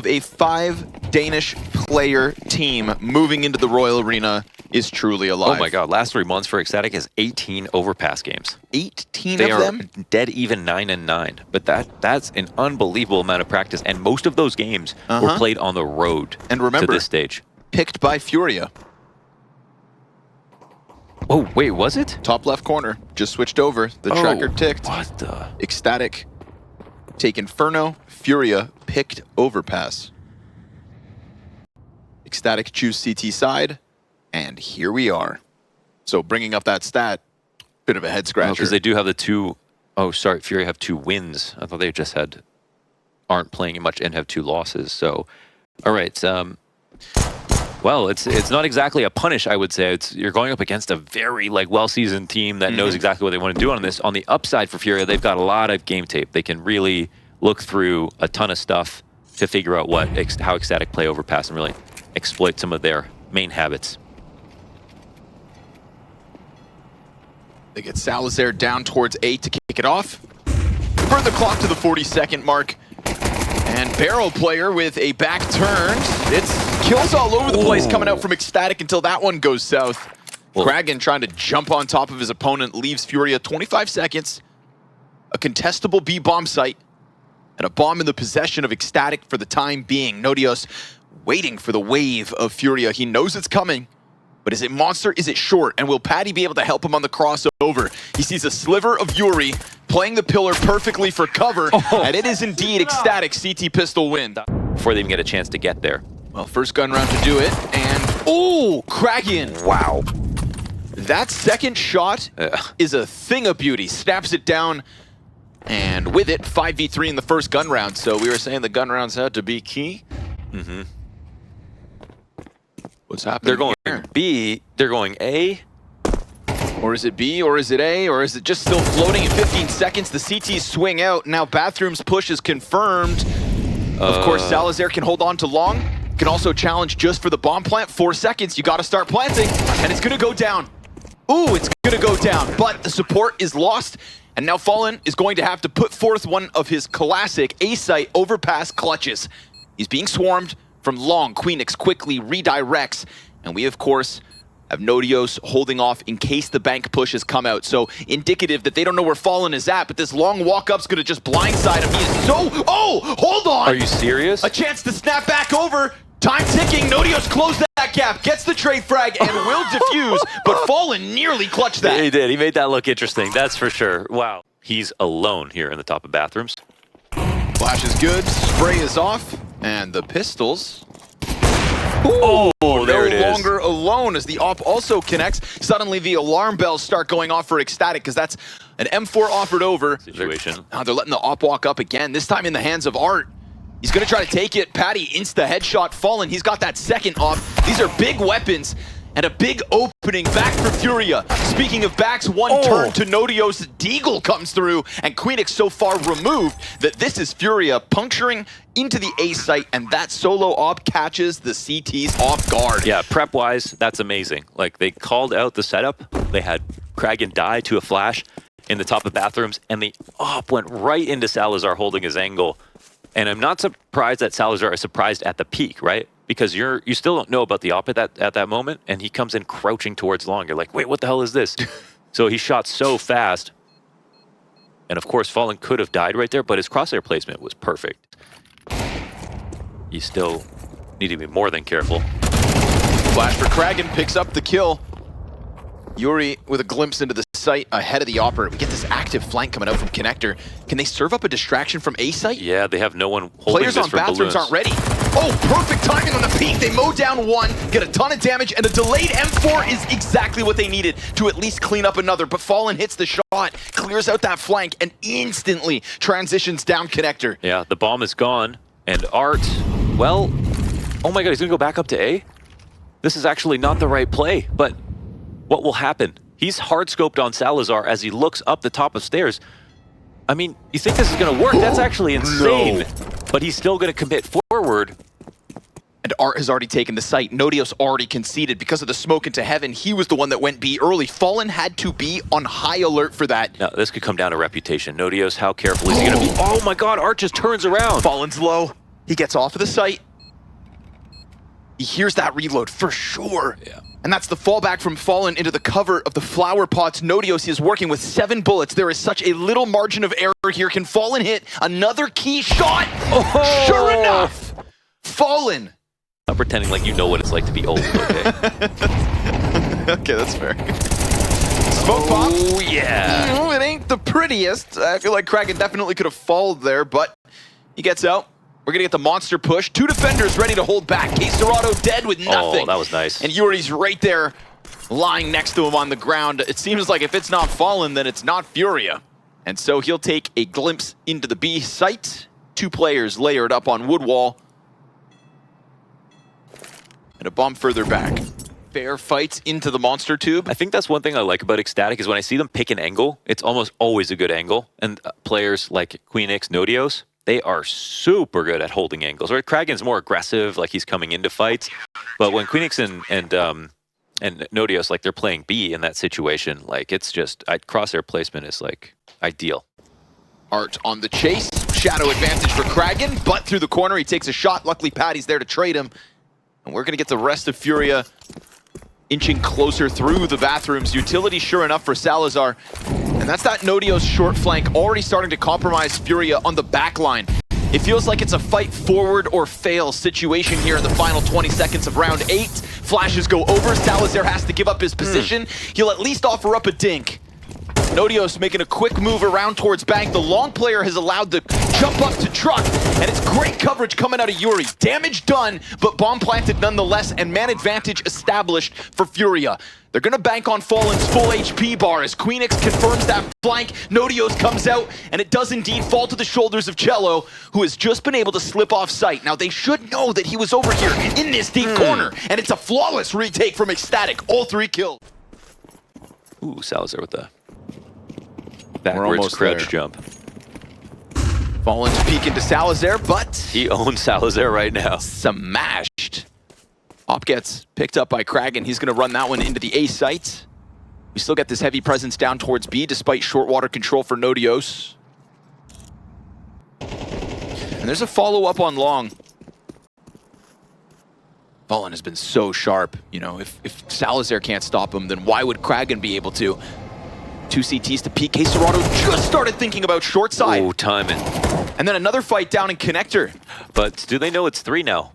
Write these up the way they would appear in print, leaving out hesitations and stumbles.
a 5 Danish player team moving into the Royal Arena is truly alive. Oh my god, last 3 months for ECSTATIC is 18 overpass games. 18 they of them? They are dead even 9-9. But that's an unbelievable amount of practice, and most of those games were played on the road and remember, to this stage. Picked by FURIA. Oh, wait, was it? Top left corner, just switched over. The tracker ticked. What the? ECSTATIC take Inferno, FURIA picked overpass. ECSTATIC choose CT side, and here we are. So bringing up that stat, bit of a head scratcher. Because they do have the 2, oh sorry, FURIA have 2 wins. I thought they just aren't playing much and have 2 losses. So, all right. Well, it's not exactly a punish, I would say. You're going up against a very well-seasoned team that knows exactly what they want to do on this. On the upside for FURIA, they've got a lot of game tape. They can really look through a ton of stuff to figure out how ECSTATIC play overpass and really exploit some of their main habits. They get Salazar down towards 8 to kick it off. Burn the clock to the 40-second mark. And Barrel player with a back turn. It's kills all over the place coming out from ECSTATIC until that one goes south. Kragan trying to jump on top of his opponent leaves FURIA 25 seconds. A contestable B bomb site. And a bomb in the possession of ECSTATIC for the time being. Nodios waiting for the wave of FURIA. He knows it's coming. But is it monster? Is it short? And will Patty be able to help him on the crossover? He sees a sliver of Yuri playing the pillar perfectly for cover. And it is indeed ECSTATIC CT pistol win. Before they even get a chance to get there. Well, first gun round to do it. And, oh, Kragan. Wow. That second shot is a thing of beauty. Snaps it down. And with it, 5v3 in the first gun round. So we were saying the gun rounds had to be key. What's happening? They're going here? B, they're going A. Or is it B, or is it A, or is it just still floating in 15 seconds? The CTs swing out. Now Bathroom's push is confirmed. Of course, Salazar can hold on to long. Can also challenge just for the bomb plant. 4 seconds, you gotta start planting. And it's gonna go down. Ooh, it's gonna go down. But the support is lost. And now Fallen is going to have to put forth one of his classic A-site overpass clutches. He's being swarmed from long. Queenix quickly redirects. And we, of course, have Nodios holding off in case the bank push has come out. So indicative that they don't know where Fallen is at, but this long walk-up's gonna just blindside him. He is so... Oh! Hold on! Are you serious? A chance to snap back over. Time ticking. Nodios closed that gap, gets the trade frag, and will defuse, but Fallen nearly clutched that. He did. He made that look interesting. That's for sure. Wow. He's alone here in the top of bathrooms. Flash is good. Spray is off. And the pistols... Ooh, oh, there it is. No longer alone as the op also connects. Suddenly the alarm bells start going off for ECSTATIC because that's an M4 offered over. Situation. They're letting the op walk up again, this time in the hands of Art. He's going to try to take it. Patty insta headshot Fallen. He's got that second op. These are big weapons and a big opening back for FURIA. Speaking of backs, one turn to Nodios. Deagle comes through and Queenix so far removed that this is FURIA puncturing into the A site, and that solo op catches the CTs off guard. Yeah, prep-wise, that's amazing. Like, they called out the setup. They had Kragan die to a flash in the top of bathrooms, and the op went right into Salazar holding his angle. And I'm not surprised that Salazar is surprised at the peak, right? Because you still don't know about the op at that moment, and he comes in crouching towards long. You're like, wait, what the hell is this? So he shot so fast. And of course, Fallen could have died right there, but his crosshair placement was perfect. You still need to be more than careful. Flash for Kragan picks up the kill. Yuri with a glimpse into the site ahead of the operator. We get this active flank coming out from Connector. Can they serve up a distraction from A site? Yeah, they have no one holding Players this on for bathrooms balloons. aren't ready. Oh, perfect timing on the peak. They mow down one, get a ton of damage, and a delayed M4 is exactly what they needed to at least clean up another. But Fallen hits the shot, clears out that flank, and instantly transitions down Connector. Yeah, the bomb is gone. And Art, well, oh my god, he's gonna go back up to A? This is actually not the right play, but what will happen? He's hard-scoped on Salazar as he looks up the top of stairs. I mean, you think this is gonna work? That's actually insane. No. But he's still gonna commit forward. And Art has already taken the site. Nodios already conceded because of the smoke into heaven. He was the one that went B early. Fallen had to be on high alert for that. Now, this could come down to reputation. Nodios, how careful is he gonna be? Oh my god, Art just turns around. Fallen's low. He gets off of the site. He hears that reload for sure. Yeah. And that's the fallback from Fallen into the cover of the flower pots. Nodios is working with 7 bullets. There is such a little margin of error here. Can Fallen hit another key shot? Oh! Sure enough! Fallen! Not pretending like you know what it's like to be old, okay? Okay, that's fair. Smoke pop. Oh, yeah. It ain't the prettiest. I feel like Kraken definitely could have followed there, but he gets out. We're going to get the monster push. 2 defenders ready to hold back. Caserado dead with nothing. Oh, that was nice. And Yuri's right there, lying next to him on the ground. It seems like if it's not Fallen, then it's not Furia. And so he'll take a glimpse into the B site. 2 players layered up on wood wall. And a bomb further back. Fair fights into the monster tube. I think that's one thing I like about ECSTATIC is when I see them pick an angle, it's almost always a good angle. And players like Queenix, Nodios, they are super good at holding angles. Right? Kragen's more aggressive, like he's coming into fights. But when Queenix and Nodios, like they're playing B in that situation, like it's just, crosshair placement is like ideal. Art on the chase. Shadow advantage for Kragen, but through the corner he takes a shot. Luckily Patty's there to trade him. And we're going to get the rest of Furia inching closer through the bathrooms. Utility sure enough for Salazar. And that's that Nodios short flank already starting to compromise Furia on the back line. It feels like it's a fight forward or fail situation here in the final 20 seconds of round 8. Flashes go over. Salazar has to give up his position. He'll at least offer up a dink. Nodios making a quick move around towards bank. The long player has allowed the jump up to truck, and it's great coverage coming out of Yuri. Damage done, but bomb planted nonetheless, and man advantage established for Furia. They're gonna bank on Fallen's full HP bar as Queenix confirms that flank. Nodios comes out, and it does indeed fall to the shoulders of Cello, who has just been able to slip off sight. Now they should know that he was over here in this deep corner, and it's a flawless retake from ECSTATIC. All 3 kills. Ooh, Salazar with the backwards crouch jump. Fallen's peek into Salazar, but He owns Salazar right now. smashed. Op gets picked up by Kragen. He's going to run that one into the A site. We still get this heavy presence down towards B, despite short water control for Nodios. And there's a follow-up on long. Fallen has been so sharp. You know, if Salazar can't stop him, then why would Kragen be able to? 2 CTs to peek. Caserado just started thinking about short side. Oh, timing. And then another fight down in connector. But do they know it's 3 now?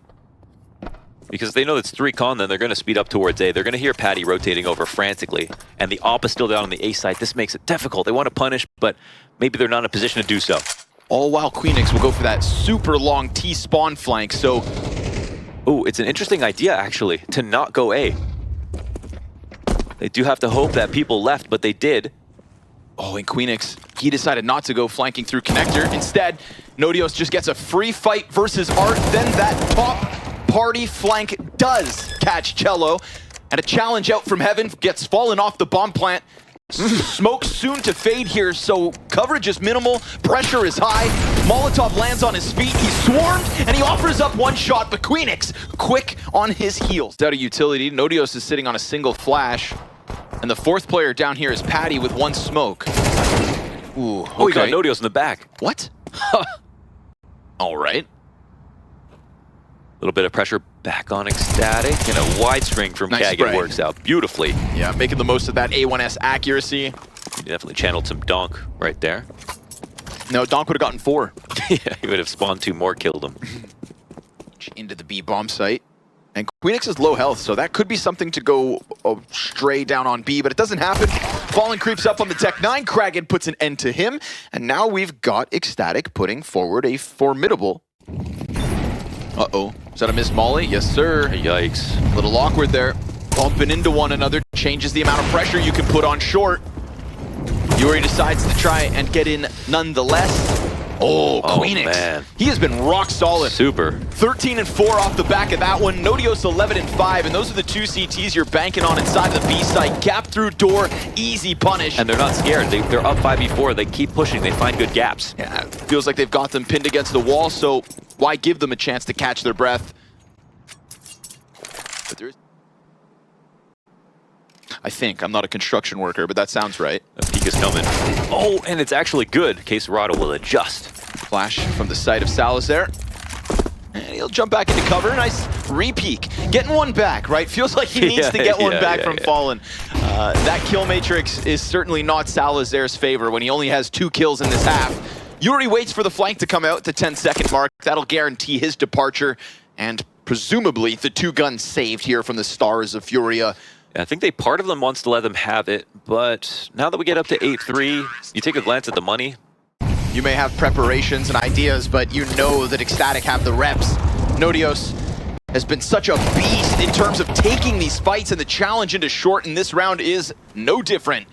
Because if they know it's 3 con, then they're going to speed up towards A. They're going to hear Patty rotating over frantically. And the op is still down on the A side. This makes it difficult. They want to punish, but maybe they're not in a position to do so. All while Queenix will go for that super long T-spawn flank, so... Oh, it's an interesting idea, actually, to not go A. They do have to hope that people left, but they did. Oh, and Queenix, he decided not to go flanking through connector. Instead, Nodios just gets a free fight versus Art. Then that top party flank does catch Cello. And a challenge out from heaven gets fallen off the bomb plant. Smoke soon to fade here, so coverage is minimal, pressure is high. Molotov lands on his feet, he's swarmed, and he offers up 1 shot, but Queenix quick on his heels. Out of utility, Nodios is sitting on a single flash. And the 4th player down here is Patty with 1 smoke. Ooh, okay. Oh, he got Nodios in the back. What? All right. A little bit of pressure back on ECSTATIC, and a wide string from Nice Kagan spray. works out beautifully. Yeah, making the most of that A1S accuracy. He definitely channeled some donk right there. No, Donk would have gotten 4. Yeah, he would have spawned 2 more, killed him. Into the B bomb site. And Queenix is low health, so that could be something to go stray down on B, but it doesn't happen. Fallen creeps up on the Tech 9. Kragen puts an end to him. And now we've got ECSTATIC putting forward a formidable... Uh-oh. Is that a missed molly? Yes, sir. Yikes. A little awkward there. Bumping into one another changes the amount of pressure you can put on short. Yuri decides to try and get in nonetheless. Oh, Queenix. Man. He has been rock solid. Super. 13 and 4 off the back of that one. Nodios 11 and 5, and those are the 2 CTs you're banking on inside of the B site. Gap through door, easy punish. And they're not scared. They're up 5v4. They keep pushing. They find good gaps. Yeah, it feels like they've got them pinned against the wall, so why give them a chance to catch their breath? But there's... I think. I'm not a construction worker, but that sounds right. A peek is coming. Oh, and it's actually good. Caserado will adjust. Flash from the side of Salazar. And he'll jump back into cover. Nice re-peek. Getting one back, right? Feels like he needs to get one back from Fallen. That kill matrix is certainly not Salazar's favor when he only has 2 kills in this half. Yuri waits for the flank to come out at the 10-second mark. That'll guarantee his departure and presumably the 2 guns saved here from the stars of Furia. I think part of them wants to let them have it, but now that we get up to 8-3, you take a glance at the money. You may have preparations and ideas, but you know that ECSTATIC have the reps. Nodios has been such a beast in terms of taking these fights, and the challenge into short in this round is no different.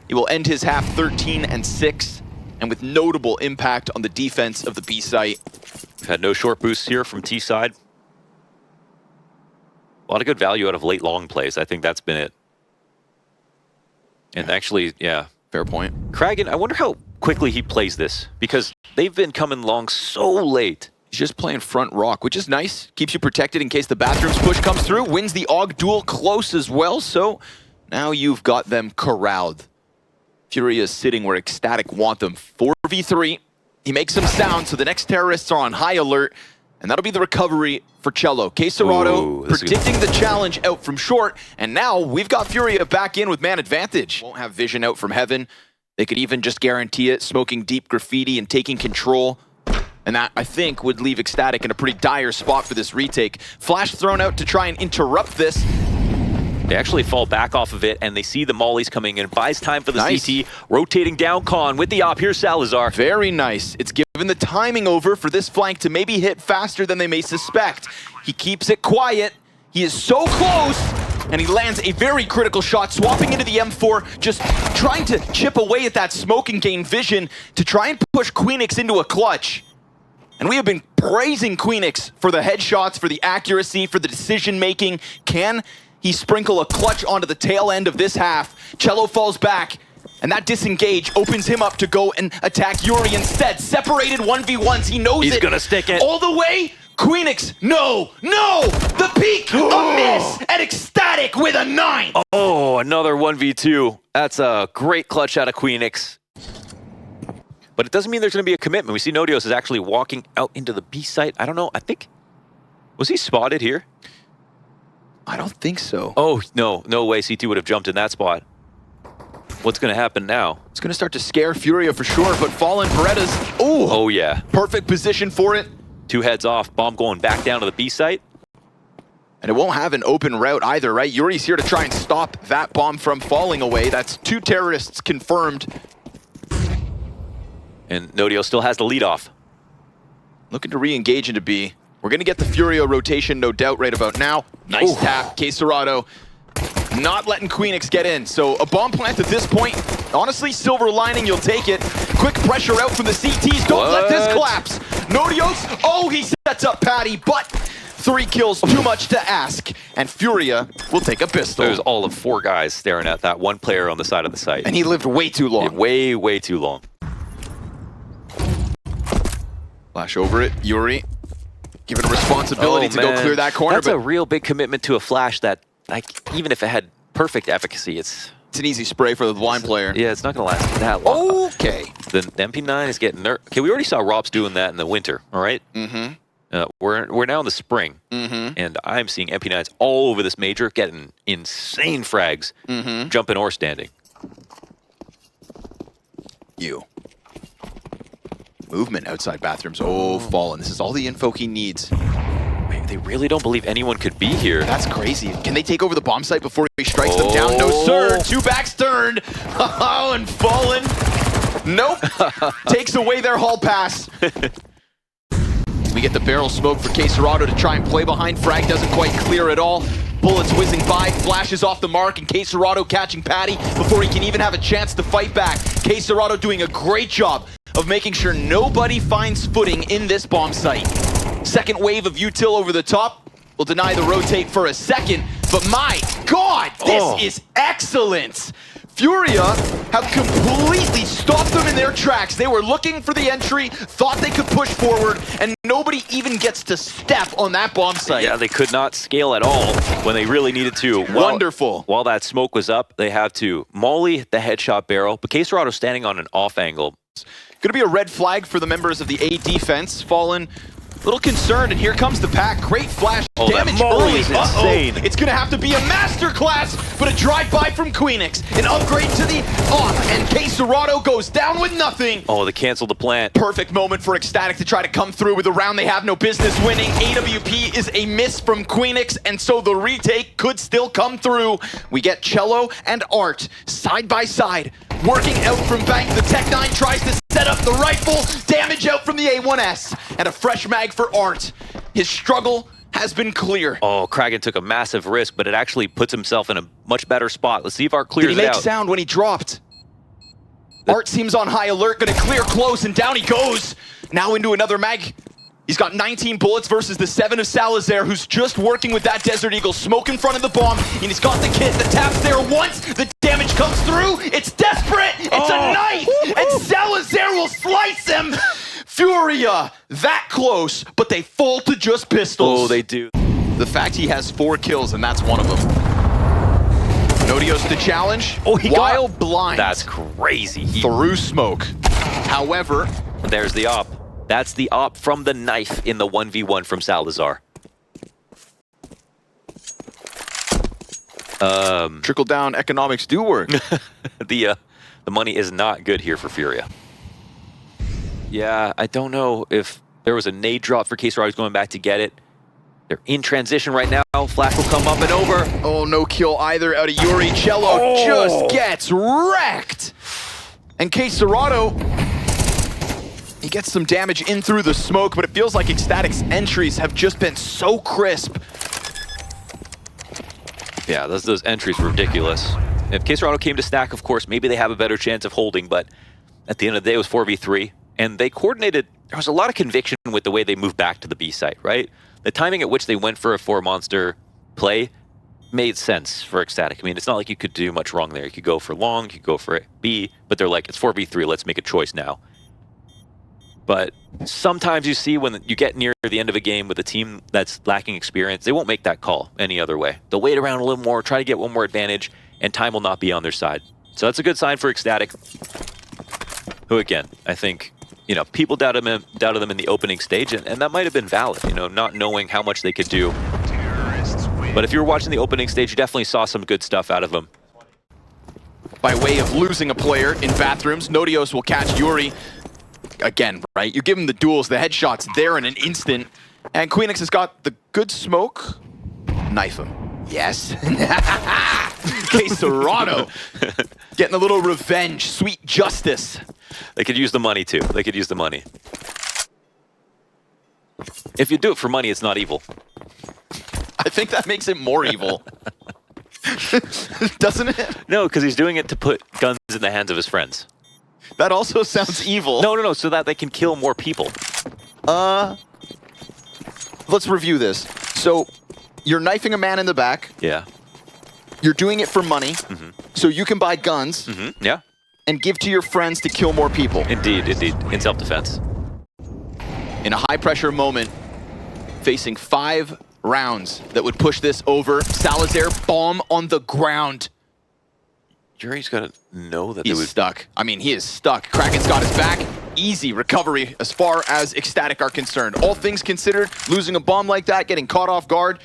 He will end his half 13-6, and with notable impact on the defense of the B site. We've had no short boosts here from T side. A lot of good value out of late long plays. I think that's been it. And actually, yeah. Fair point. Kragan, I wonder how quickly he plays this, because they've been coming long so late. He's just playing front rock, which is nice. Keeps you protected in case the bathrooms push comes through. Wins the AUG duel close as well, so now you've got them corralled. Furia is sitting where ECSTATIC want them. 4v3. He makes some sound, so the next terrorists are on high alert, and that'll be the recovery for Cello. KSCERATO predicting the challenge out from short, and now we've got Furia back in with man advantage. Won't have vision out from heaven. They could even just guarantee it, smoking deep graffiti and taking control. And that, I think, would leave ECSTATIC in a pretty dire spot for this retake. Flash thrown out to try and interrupt this. They actually fall back off of it, and they see the mollies coming in. Buys time for the CT, rotating down Con with the op. Here's Salazar. Very nice. It's given the timing over for this flank to maybe hit faster than they may suspect. He keeps it quiet. He is so close, and he lands a very critical shot, swapping into the M4, just trying to chip away at that smoke and gain vision to try and push Queenix into a clutch. And we have been praising Queenix for the headshots, for the accuracy, for the decision-making. Can he sprinkle a clutch onto the tail end of this half? Cello falls back, and that disengage opens him up to go and attack Yuri instead. Separated 1v1s, he knows He's gonna stick it. All the way, Queenix, no! The peak, a miss, and ECSTATIC with a 9! Oh, another 1v2. That's a great clutch out of Queenix. But it doesn't mean there's gonna be a commitment. We see Nodios is actually walking out into the B site. I don't know, I think, was he spotted here? I don't think so. Oh, no way CT would have jumped in that spot. What's going to happen now? It's going to start to scare Furia for sure, but Fallen Berettas, oh yeah. Perfect position for it. 2 heads off, bomb going back down to the B site. And it won't have an open route either, right? Yuri's here to try and stop that bomb from falling away. That's 2 terrorists confirmed. And Nodio still has the lead off. Looking to re-engage into B. We're going to get the Furia rotation, no doubt, right about now. Nice tap, KSCERATO. Not letting Queenix get in. So a bomb plant at this point, honestly, silver lining, you'll take it. Quick pressure out from the CTs. Don't let this collapse. Nodios, he sets up Patty, but 3 kills, too much to ask. And Furia will take a pistol. There's all of 4 guys staring at that one player on the side of the site. And he lived way too long. Yeah, way too long. Flash over it, Yuri. Given a responsibility to go clear that corner. That's a real big commitment to a flash that, like, even if it had perfect efficacy, it's an easy spray for the blind player. Yeah, it's not going to last that long. Okay. The MP9 is getting nerfed. Okay, we already saw Rops doing that in the winter, all right? We're now in the spring, and I'm seeing MP9s all over this major getting insane frags, jumping or standing. Movement outside bathrooms. Oh, Fallen. This is all the info he needs. Man, they really don't believe anyone could be here. That's crazy. Can they take over the bomb site before he strikes them down? No, sir. 2 backs turned. Oh, and Fallen. Nope. Takes away their hall pass. We get the barrel smoke for KSCERATO to try and play behind. Frag doesn't quite clear at all. Bullets whizzing by, flashes off the mark, and KSCERATO catching Patty before he can even have a chance to fight back. KSCERATO doing a great job of making sure nobody finds footing in this bomb site. Second wave of util over the top will deny the rotate for a second, but my God, this is excellent. Furia have completely stopped them in their tracks. They were looking for the entry, thought they could push forward, and nobody even gets to step on that bomb site. Yeah, they could not scale at all when they really needed to. Wonderful. While that smoke was up, they have to molly the headshot barrel, but KSCERATO standing on an off angle. Going to be a red flag for the members of the A defense. Fallen little concerned, and here comes the pack. Great flash damage that molly early. is insane. It's gonna have to be a masterclass, but a drive-by from Queenix. An upgrade to the off, and K-Serrato goes down with nothing. Oh, they canceled the plant. Perfect moment for ECSTATIC to try to come through with a round they have no business winning. AWP is a miss from Queenix, and so the retake could still come through. We get Cello and Art side by side, working out from Bank. The Tech-9 tries to set up the rifle, damage out from the A1S, and a fresh mag for Art. His struggle has been clear. Oh, Kragan took a massive risk, but it actually puts himself in a much better spot. Let's see if Art clears it out. Did he make sound when he dropped? Art seems on high alert, gonna clear close, and down he goes. Now into another mag. He's got 19 bullets versus the 7 of Salazar, who's just working with that Desert Eagle. Smoke in front of the bomb, and he's got the kit. The tap's there once, the damage comes through. It's desperate, it's a knife, and Salazar will slice him. FURIA, that close, but they fall to just pistols. Oh, they do. The fact he has 4 kills, and that's one of them. Nodios to challenge. Oh, he while got blind. That's crazy. Through smoke. However, there's the op. That's the op from the knife in the 1v1 from Salazar. trickle-down economics do work. The money is not good here for FURIA. Yeah, I don't know if there was a nade drop for K-Serrato going back to get it. They're in transition right now. Flash will come up and over. Oh, no kill either out of Yuri. Cello just gets wrecked. And K-Serrato, he gets some damage in through the smoke, but it feels like ECSTATIC's entries have just been so crisp. Yeah, those entries were ridiculous. If K-Serrato came to stack, of course, maybe they have a better chance of holding, but at the end of the day, it was 4v3, and they coordinated. There was a lot of conviction with the way they moved back to the B site, right? The timing at which they went for a 4-monster play made sense for ECSTATIC. I mean, it's not like you could do much wrong there. You could go for long, you could go for B, but they're like, it's 4v3, let's make a choice now. But sometimes you see when you get near the end of a game with a team that's lacking experience, they won't make that call any other way. They'll wait around a little more, try to get one more advantage, and time will not be on their side. So that's a good sign for ECSTATIC, who again, I think, you know, people doubted them in the opening stage, and that might have been valid, you know, not knowing how much they could do. But if you were watching the opening stage, you definitely saw some good stuff out of them. By way of losing a player in bathrooms, Nodios will catch Yuri. Again, right? You give him the duels, the headshots there in an instant. And Queenix has got the good smoke. Knife him. Yes. K-Serrato getting a little revenge, sweet justice. They could use the money too. They could use the money. If you do it for money, it's not evil. I think that makes it more evil. Doesn't it? No, because he's doing it to put guns in the hands of his friends. That also sounds evil. No, so that they can kill more people. Let's review this. So, you're knifing a man in the back. Yeah. You're doing it for money, so you can buy guns Yeah. and give to your friends to kill more people. Indeed. In self-defense. In a high-pressure moment, facing 5 rounds that would push this over. Salazar, bomb on the ground. Yuri's got to know that He's stuck. I mean, he is stuck. Kraken's got his back. Easy recovery as far as ECSTATIC are concerned. All things considered, losing a bomb like that, getting caught off guard,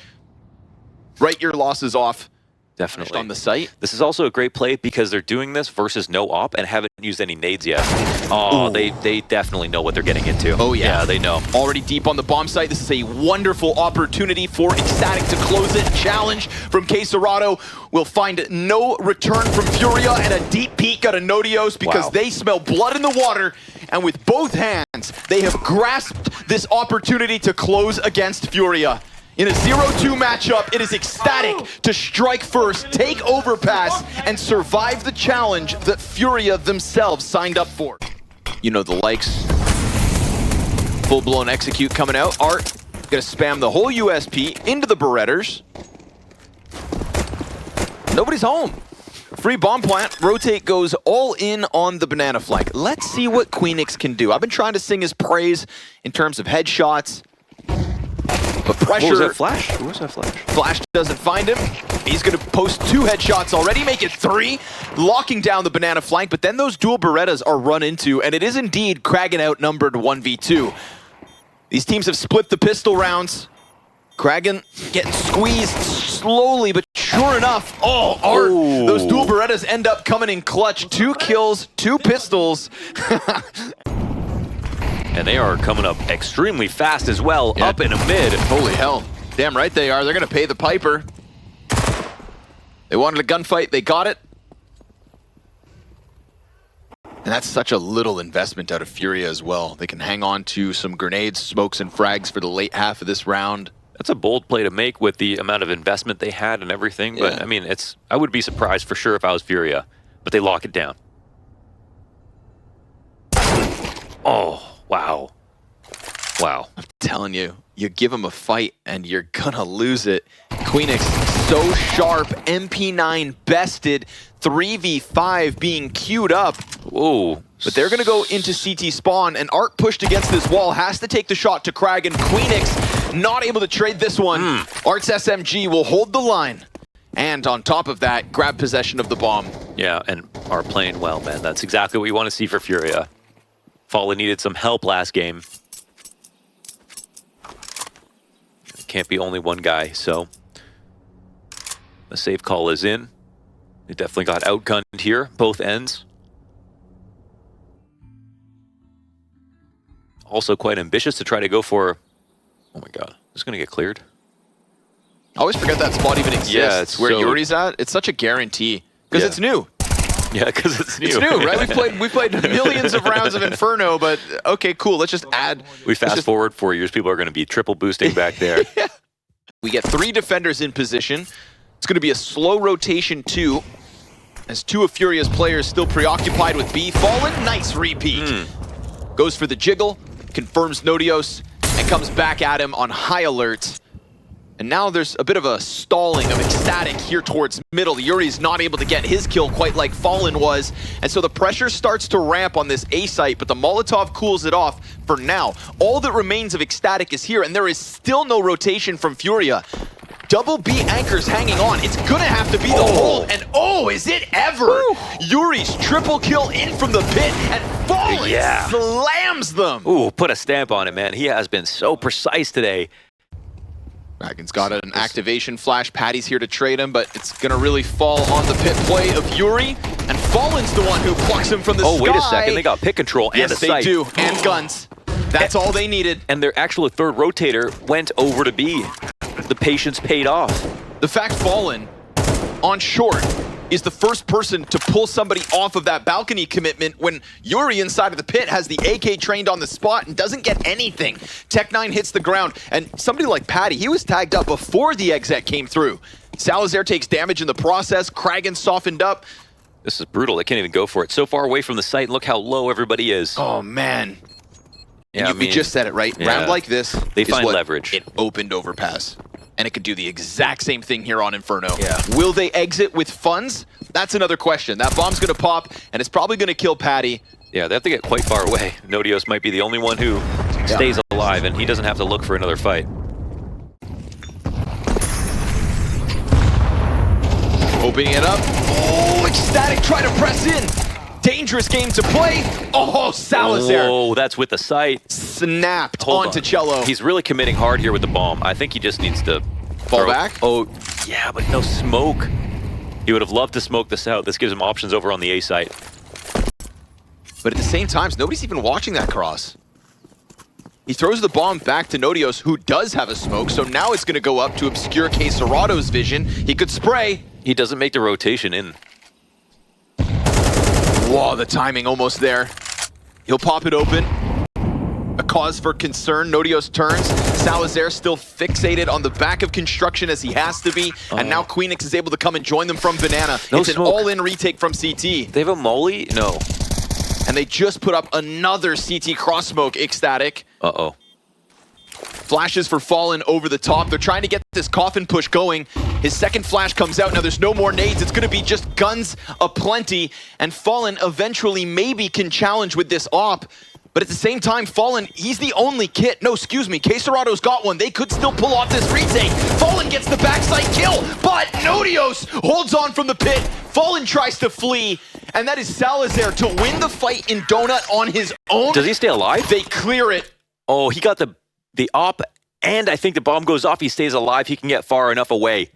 write your losses off. Definitely. On the site. This is also a great play because they're doing this versus no op and haven't used any nades yet. Oh, they definitely know what they're getting into. Oh, yeah. Yeah, they know. Already deep on the bomb site. This is a wonderful opportunity for ECSTATIC to close it. Challenge from K-Serrato will find no return from FURIA, and a deep peek out of Nodios because they smell blood in the water, and with both hands, they have grasped this opportunity to close against FURIA. In a 0-2 matchup, it is ECSTATIC to strike first, take overpass, and survive the challenge that FURIA themselves signed up for. You know the likes. Full-blown execute coming out. Art gonna spam the whole USP into the Beretters. Nobody's home. Free bomb plant. Rotate goes all in on the banana flank. Let's see what Queenix can do. I've been trying to sing his praise in terms of headshots. But pressure. What was that flash? Who was that flash? Flash doesn't find him. He's going to post 2 headshots already, make it 3, locking down the banana flank, but then those dual Berettas are run into, and it is indeed Kragan outnumbered 1v2. These teams have split the pistol rounds. Kragan getting squeezed slowly, but sure enough, Art, those dual Berettas end up coming in clutch. 2 kills, 2 pistols. And they are coming up extremely fast as well, up in a mid. Holy hell. Damn right they are. They're going to pay the piper. They wanted a gunfight. They got it. And that's such a little investment out of FURIA as well. They can hang on to some grenades, smokes, and frags for the late half of this round. That's a bold play to make with the amount of investment they had and everything. But, I mean, I would be surprised for sure if I was FURIA. But they lock it down. Oh, wow. Wow. I'm telling you, you give them a fight and you're gonna lose it. Queenix so sharp, MP9 bested, 3v5 being queued up. Whoa. But they're gonna go into CT spawn, and Art pushed against this wall, has to take the shot to Krag, and Queenix not able to trade this one. Art's SMG will hold the line. And on top of that, grab possession of the bomb. Yeah, and are playing well, man. That's exactly what we want to see for FURIA. Fallen needed some help last game. It can't be only one guy, so the safe call is in. They definitely got outgunned here, both ends. Also quite ambitious to try to go for... Oh my god, this is going to get cleared. I always forget that spot even exists. Yeah, it's where so... Yuri's at. It's such a guarantee. Because it's new. Yeah, because it's new. It's new, right? we played millions of rounds of Inferno, but okay, cool. Let's just add. We fast forward 4 years, people are going to be triple boosting back there. Yeah. We get 3 defenders in position. It's going to be a slow rotation too, as 2 of FURIA's players still preoccupied with B. Fallen, nice repeat. Goes for the jiggle, confirms Nodios, and comes back at him on high alert. And now there's a bit of a stalling of ECSTATIC here towards middle. Yuri's not able to get his kill quite like Fallen was. And so the pressure starts to ramp on this A site, but the Molotov cools it off for now. All that remains of ECSTATIC is here, and there is still no rotation from FURIA. Double B anchors hanging on. It's gonna have to be the hold, and is it ever? Yuri's triple kill in from the pit, and Fallen slams them. Ooh, put a stamp on it, man. He has been so precise today. Kragan's got an activation flash. Patty's here to trade him, but it's gonna really fall on the pit play of Yuri, and Fallen's the one who plucks him from the sky. Oh, wait a second. They got pit control and a sight. Yes, they do, and guns. That's all they needed. And their actual third rotator went over to B. The patience paid off. The fact Fallen, on short, is the first person to pull somebody off of that balcony commitment when Yuri inside of the pit has the AK trained on the spot and doesn't get anything. Tech9 hits the ground, and somebody like Patty, he was tagged up before the exec came through. Salazar takes damage in the process, Kragan softened up. This is brutal, they can't even go for it. So far away from the site, look how low everybody is. Oh man. Yeah, we just said it, right? Yeah. Round like this, they find leverage. It opened overpass. And it could do the exact same thing here on Inferno. Yeah. Will they exit with funds? That's another question. That bomb's gonna pop, and it's probably gonna kill Patty. Yeah, they have to get quite far away. Nodios might be the only one who stays alive, and he doesn't have to look for another fight. Opening it up. Oh, ECSTATIC try to press in. Dangerous game to play. Oh, Salazar. Oh, that's with the sight. Snapped onto Cello. He's really committing hard here with the bomb. I think he just needs to fall back. Oh, yeah, but no smoke. He would have loved to smoke this out. This gives him options over on the A site. But at the same time, nobody's even watching that cross. He throws the bomb back to Nodios, who does have a smoke, so now it's going to go up to obscure Queserado's vision. He could spray. He doesn't make the rotation in. Whoa, the timing almost there. He'll pop it open. A cause for concern. Nodios turns. Salazar still fixated on the back of construction as he has to be. And now Queenix is able to come and join them from Banana. It's an all-in retake from CT. They have a molly? No. And they just put up another CT cross smoke, ECSTATIC. Uh-oh. Flashes for Fallen over the top. They're trying to get this coffin push going. His second flash comes out. Now there's no more nades. It's going to be just guns aplenty. And Fallen eventually maybe can challenge with this op. But at the same time, Fallen, he's the only kit. No, excuse me. Queserado's got one. They could still pull off this retake. Fallen gets the backside kill, but Nodios holds on from the pit. Fallen tries to flee, and that is Salazar to win the fight in Donut on his own. Does he stay alive? They clear it. Oh, he got the the op, and I think the bomb goes off. He stays alive. He can get far enough away.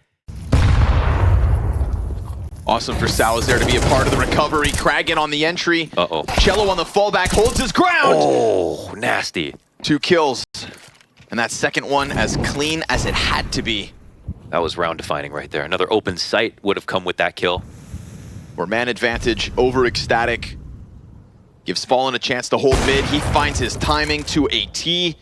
Awesome for Salazar to be a part of the recovery. Kragan on the entry. Uh-oh. Cello on the fallback holds his ground. Oh, nasty. 2 kills. And that second one as clean as it had to be. That was round defining right there. Another open sight would have come with that kill. Where man advantage over ECSTATIC. Gives Fallen a chance to hold mid. He finds his timing to a T.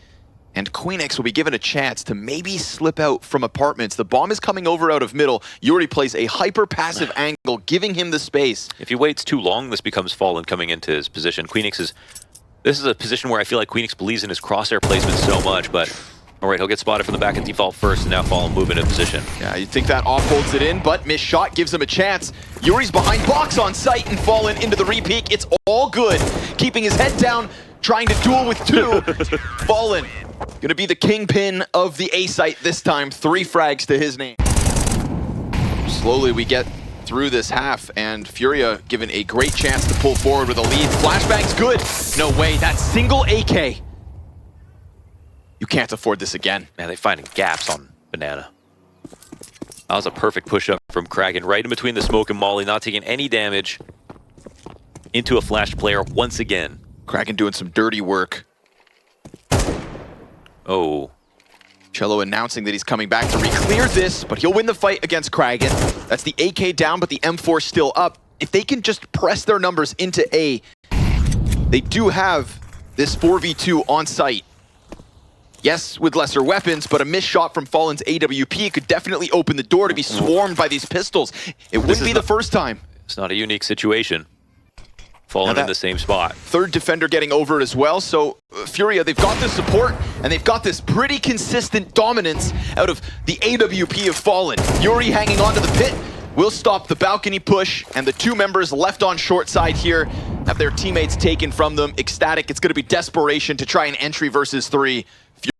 And Queenix will be given a chance to maybe slip out from apartments. The bomb is coming over out of middle. Yuri plays a hyper-passive angle, giving him the space. If he waits too long, this becomes Fallen coming into his position. This is a position where I feel like Queenix believes in his crosshair placement so much, but all right, he'll get spotted from the back at default first, and now Fallen move into position. Yeah, you'd think that off holds it in, but missed shot gives him a chance. Yuri's behind box on sight and Fallen into the repeak. It's all good. Keeping his head down, trying to duel with 2. Fallen, gonna be the kingpin of the A site this time. 3 frags to his name. Slowly we get through this half, and FURIA given a great chance to pull forward with a lead. Flashbang's good. No way, that's single AK. You can't afford this again. Man, they're finding gaps on Banana. That was a perfect push-up from Kragan, right in between the smoke and Molly, not taking any damage into a flash player once again. Kragan doing some dirty work. Oh. Cello announcing that he's coming back to re-clear this, but he'll win the fight against Kragan. That's the AK down, but the M4 still up. If they can just press their numbers into A, they do have this 4v2 on site. Yes, with lesser weapons, but a missed shot from Fallen's AWP could definitely open the door to be swarmed by these pistols. It wouldn't be the first time. It's not a unique situation. Fallen in the same spot. Third defender getting over it as well, so FURIA, they've got the support, and they've got this pretty consistent dominance out of the AWP of Fallen. Yuri hanging onto the pit will stop the balcony push, and the 2 members left on short side here have their teammates taken from them. ECSTATIC, it's going to be desperation to try an entry versus 3.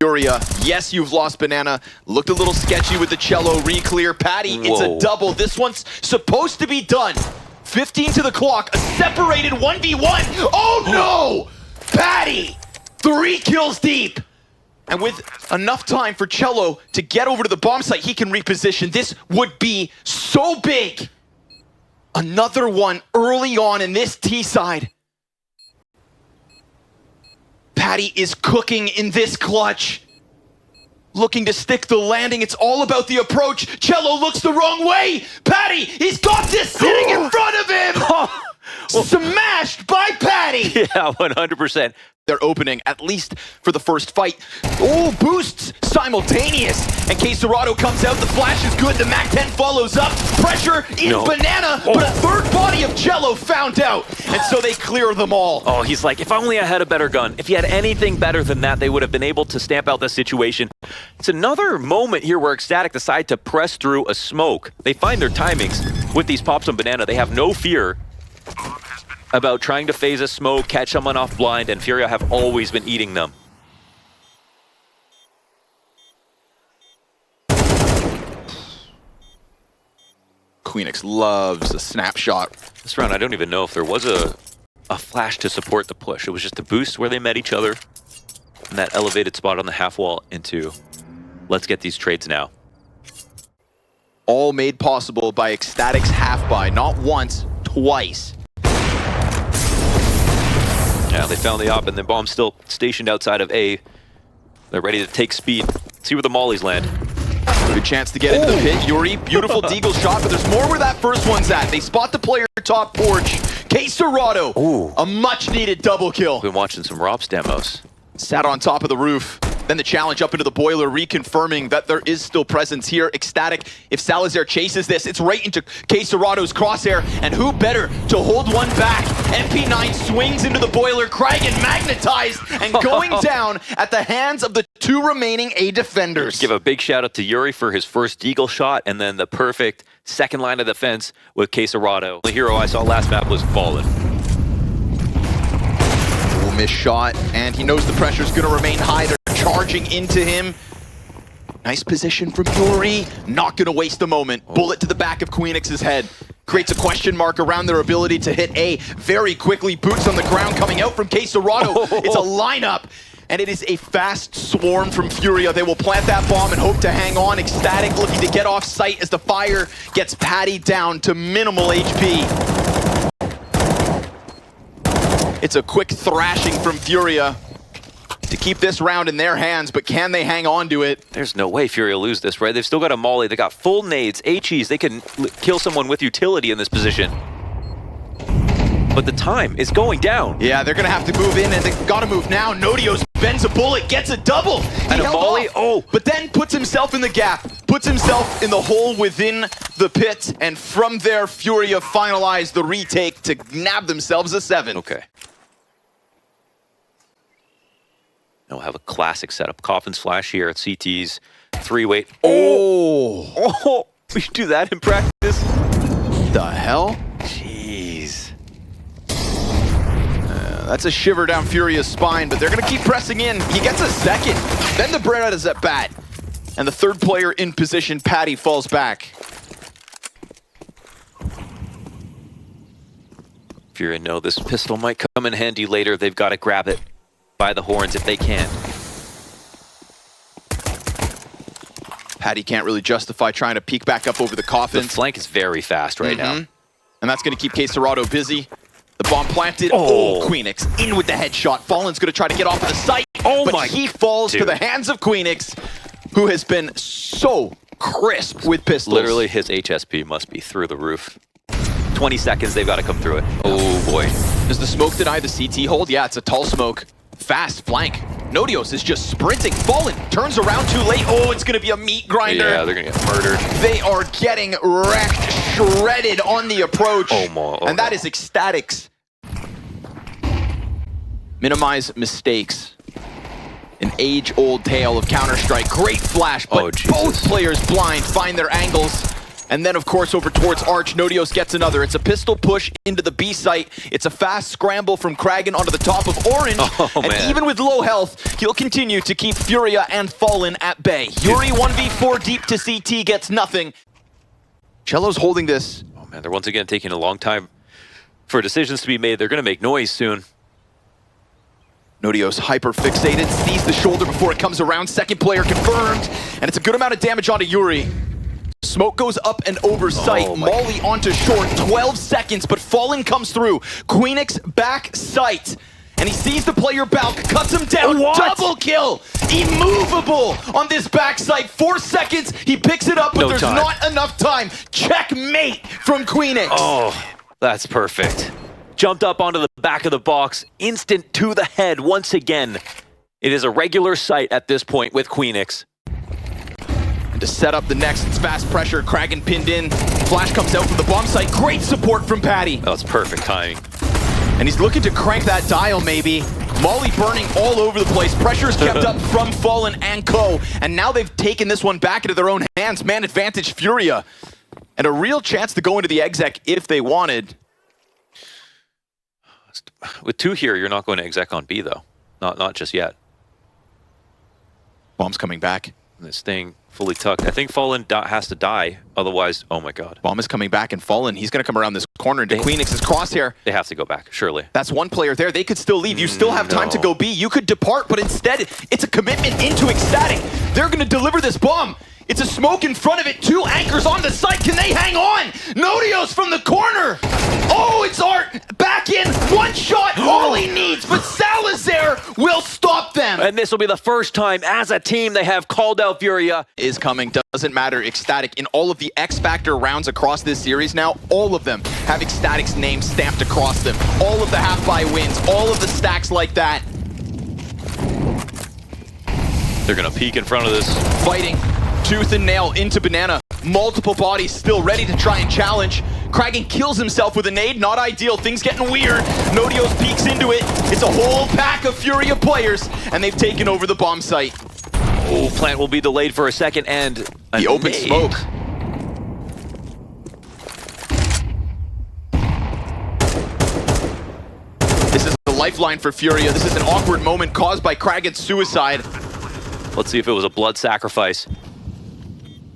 FURIA, yes, you've lost Banana. Looked a little sketchy with the Cello re-clear. Patty, it's a double. This one's supposed to be done. 15 to the clock, a separated 1v1. Oh no! Patty, 3 kills deep. And with enough time for Cello to get over to the bomb site, he can reposition. This would be so big. Another one early on in this T side. Patty is cooking in this clutch. Looking to stick the landing. It's all about the approach. Cello looks the wrong way. Patty, he's got this sitting in front of him. Smashed by Patty. Yeah, 100%. They're opening, at least for the first fight. Oh, boosts simultaneous. And Quesarado comes out. The flash is good. The MAC-10 follows up. Pressure in Banana, but a third body of Cello found out. And so they clear them all. Oh, he's like, if only I had a better gun. If he had anything better than that, they would have been able to stamp out the situation. It's another moment here where ECSTATIC decide to press through a smoke. They find their timings with these pops on Banana. They have no fear about trying to phase a smoke, catch someone off blind, and FURIA have always been eating them. Queenix loves a snapshot. This round, I don't even know if there was a flash to support the push. It was just a boost where they met each other, and that elevated spot on the half wall into, let's get these trades now. All made possible by ECSTATIC's half buy, not once, twice. Yeah, they found the op, and the bomb's still stationed outside of A. They're ready to take speed. See where the mollies land. Good chance to get into the pit. Yuri, beautiful deagle shot, but there's more where that first one's at. They spot the player top porch. Quesarado, a much-needed double kill. Been watching some ROPS demos. Sat on top of the roof. Then the challenge up into the boiler, reconfirming that there is still presence here. ECSTATIC, if Salazar chases this, it's right into Quesarado's crosshair, and who better to hold one back? MP9 swings into the boiler, Kragan magnetized, and going down at the hands of the 2 remaining A defenders. Give a big shout out to Yuri for his first deagle shot, and then the perfect second line of defense with Quesarado. The hero I saw last map was Fallen. Missed shot, and he knows the pressure's gonna remain high. They're charging into him. Nice position from Yuri. Not gonna waste a moment. Bullet to the back of Queenix's head. Creates a question mark around their ability to hit A very quickly. Boots on the ground coming out from Quesarado. It's a lineup. and it is a fast swarm from FURIA. They will plant that bomb and hope to hang on. ECSTATIC looking to get off site as the fire gets Patty down to minimal HP. It's a quick thrashing from FURIA to keep this round in their hands, but can they hang on to it? There's no way FURIA lose this, right? They've still got a molly. They got full nades, HEs. They can kill someone with utility in this position. But the time is going down. Yeah, they're going to have to move in, and they've got to move now. Nodios bends a bullet, gets a double. And a molly, but then puts himself in the gap, puts himself in the hole within the pit, and from there, FURIA finalize the retake to nab themselves a 7. Okay. Now we'll have a classic setup. Coffin's flash here at CT's 3-way. Oh! We should do that in practice. The hell? Jeez. That's a shiver down FURIA's spine, but they're going to keep pressing in. He gets a second. Then the Brera is at bat. And the third player in position, Patty, falls back. FURIA know this pistol might come in handy later. They've got to grab it by the horns if they can. Patty can't really justify trying to peek back up over the coffins. The flank is very fast right now. And that's going to keep K-Serrato busy. The bomb planted. Queenix in with the headshot. Fallen's going to try to get off of the site. But he falls to the hands of Queenix, who has been so crisp with pistols. Literally, his HSP must be through the roof. 20 seconds, they've got to come through it. Oh boy. Does the smoke deny the CT hold? Yeah, it's a tall smoke. Fast flank. Nodios is just sprinting. Fallen turns around too late. Oh, it's going to be a meat grinder. Yeah, they're going to get murdered. They are getting wrecked, shredded on the approach. And that is ECSTATIC's. Minimize mistakes. An age-old tale of Counter-Strike. Great flash, but both players blind, find their angles. And then, of course, over towards Arch, Nodios gets another. It's a pistol push into the B site. It's a fast scramble from Kragan onto the top of Orange. And even with low health, he'll continue to keep FURIA and Fallen at bay. Yuri 1v4 deep to CT gets nothing. Cello's holding this. Oh man, they're once again taking a long time for decisions to be made. They're going to make noise soon. Nodios hyper-fixated, sees the shoulder before it comes around. Second player confirmed. And it's a good amount of damage onto Yuri. Smoke goes up and over site. Molly onto short, 12 seconds, but Fallen comes through. Queenix back site. And he sees the player Balk, cuts him down, double kill! Immovable on this back site. 4 seconds, he picks it up, but there's not enough time. Checkmate from Queenix. Oh, that's perfect. Jumped up onto the back of the box, instant to the head once again. It is a regular sight at this point with Queenix. And to set up the next, it's fast pressure. Kragan pinned in. Flash comes out from the bomb site. Great support from Patty. That's perfect timing. And he's looking to crank that dial, maybe. Molly burning all over the place. Pressure is kept up from Fallen and Co. And now they've taken this one back into their own hands. Man advantage FURIA. And a real chance to go into the exec if they wanted. With 2 here, you're not going to exec on B, though. Not just yet. Bomb's coming back. And it's staying fully tucked. I think Fallen has to die, otherwise, oh my god. Bomb is coming back and Fallen. He's going to come around this corner into Queenix's crosshair. They have to go back, surely. That's one player there. They could still leave. You still have time to go B. You could depart, but instead, it's a commitment into ECSTATIC. They're going to deliver this bomb. It's a smoke in front of it. 2 anchors on the site. Can they hang on? Nodios from the corner. Oh, it's Art. Back in. 1 shot. All he needs. But Salazar will stop them. And this will be the first time as a team they have called out FURIA. Is coming. Doesn't matter. ECSTATIC in all of the X Factor rounds across this series now, all of them have ECSTATIC's name stamped across them. All of the half-buy wins. All of the stacks like that. They're going to peek in front of this. Fighting. Tooth and nail into Banana. Multiple bodies still ready to try and challenge. Kragan kills himself with a nade. Not ideal. Things getting weird. Nodios peeks into it. It's a whole pack of FURIA players, and they've taken over the bomb site. Oh, plant will be delayed for a second, and the open smoke. This is the lifeline for FURIA. This is an awkward moment caused by Kragan's suicide. Let's see if it was a blood sacrifice.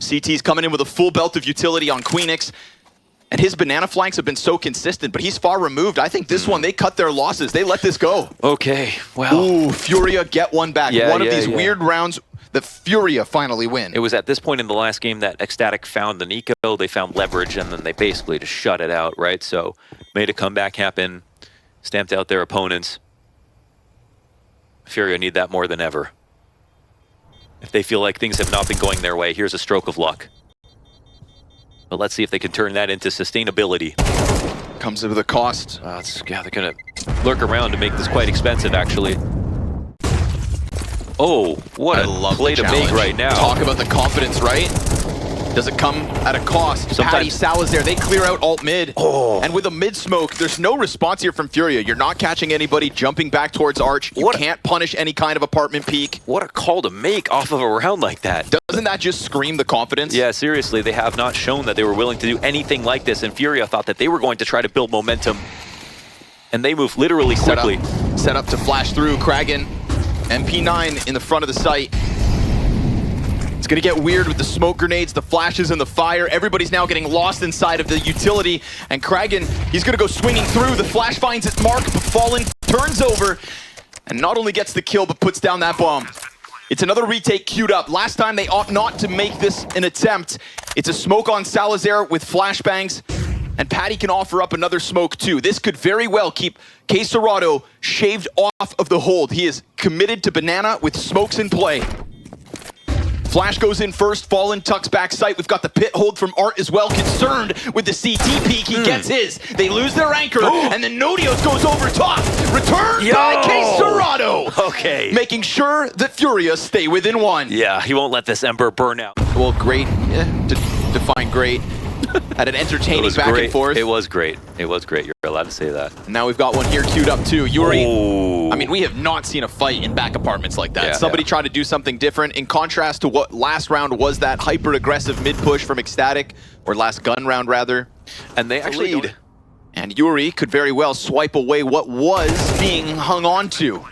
CT's coming in with a full belt of utility on Queenix. And his banana flanks have been so consistent, but he's far removed. I think this one, they cut their losses. They let this go. Okay, well. Ooh, FURIA get one back. One of these weird rounds that FURIA finally win. It was at this point in the last game that ECSTATIC found the Nico. They found leverage, and then they basically just shut it out, right? So made a comeback happen, stamped out their opponents. FURIA need that more than ever. If they feel like things have not been going their way, here's a stroke of luck. But let's see if they can turn that into sustainability. Comes with a cost. Yeah, they're gonna lurk around to make this quite expensive, actually. Oh, what a play to make right now. Talk about the confidence, right? Does it come at a cost? Patty, Salazar, they clear out alt mid. Oh. And with a mid smoke, there's no response here from FURIA. You're not catching anybody jumping back towards Arch. You can't punish any kind of apartment peek. What a call to make off of a round like that. Doesn't that just scream the confidence? Yeah, seriously, they have not shown that they were willing to do anything like this, and FURIA thought that they were going to try to build momentum. And they move literally quickly. Set up to flash through. Kragan, MP9 in the front of the site. It's gonna get weird with the smoke grenades, the flashes, and the fire. Everybody's now getting lost inside of the utility. And Kragan, he's gonna go swinging through. The flash finds its mark, but Fallen turns over and not only gets the kill, but puts down that bomb. It's another retake queued up. Last time they ought not to make this an attempt. It's a smoke on Salazar with flashbangs, and Patty can offer up another smoke too. This could very well keep K Serrato shaved off of the hold. He is committed to banana with smokes in play. Flash goes in first, Fallen tucks back sight. We've got the pit hold from Art as well. Concerned with the CT peek, he gets his. They lose their anchor, and then Nodios goes over top. Returned by K Serrato. Okay. Making sure that FURIA stay within one. Yeah, he won't let this Ember burn out. Well, great, to define great. Had an entertaining back and forth. It was great. It was great. You're allowed to say that. Now we've got one here queued up too. Yuri. I mean, we have not seen a fight in back apartments like that. Somebody tried to do something different in contrast to what last round was, that hyper-aggressive mid-push from ECSTATIC, or last gun round rather. And they actually lead. And Yuri could very well swipe away what was being hung on to.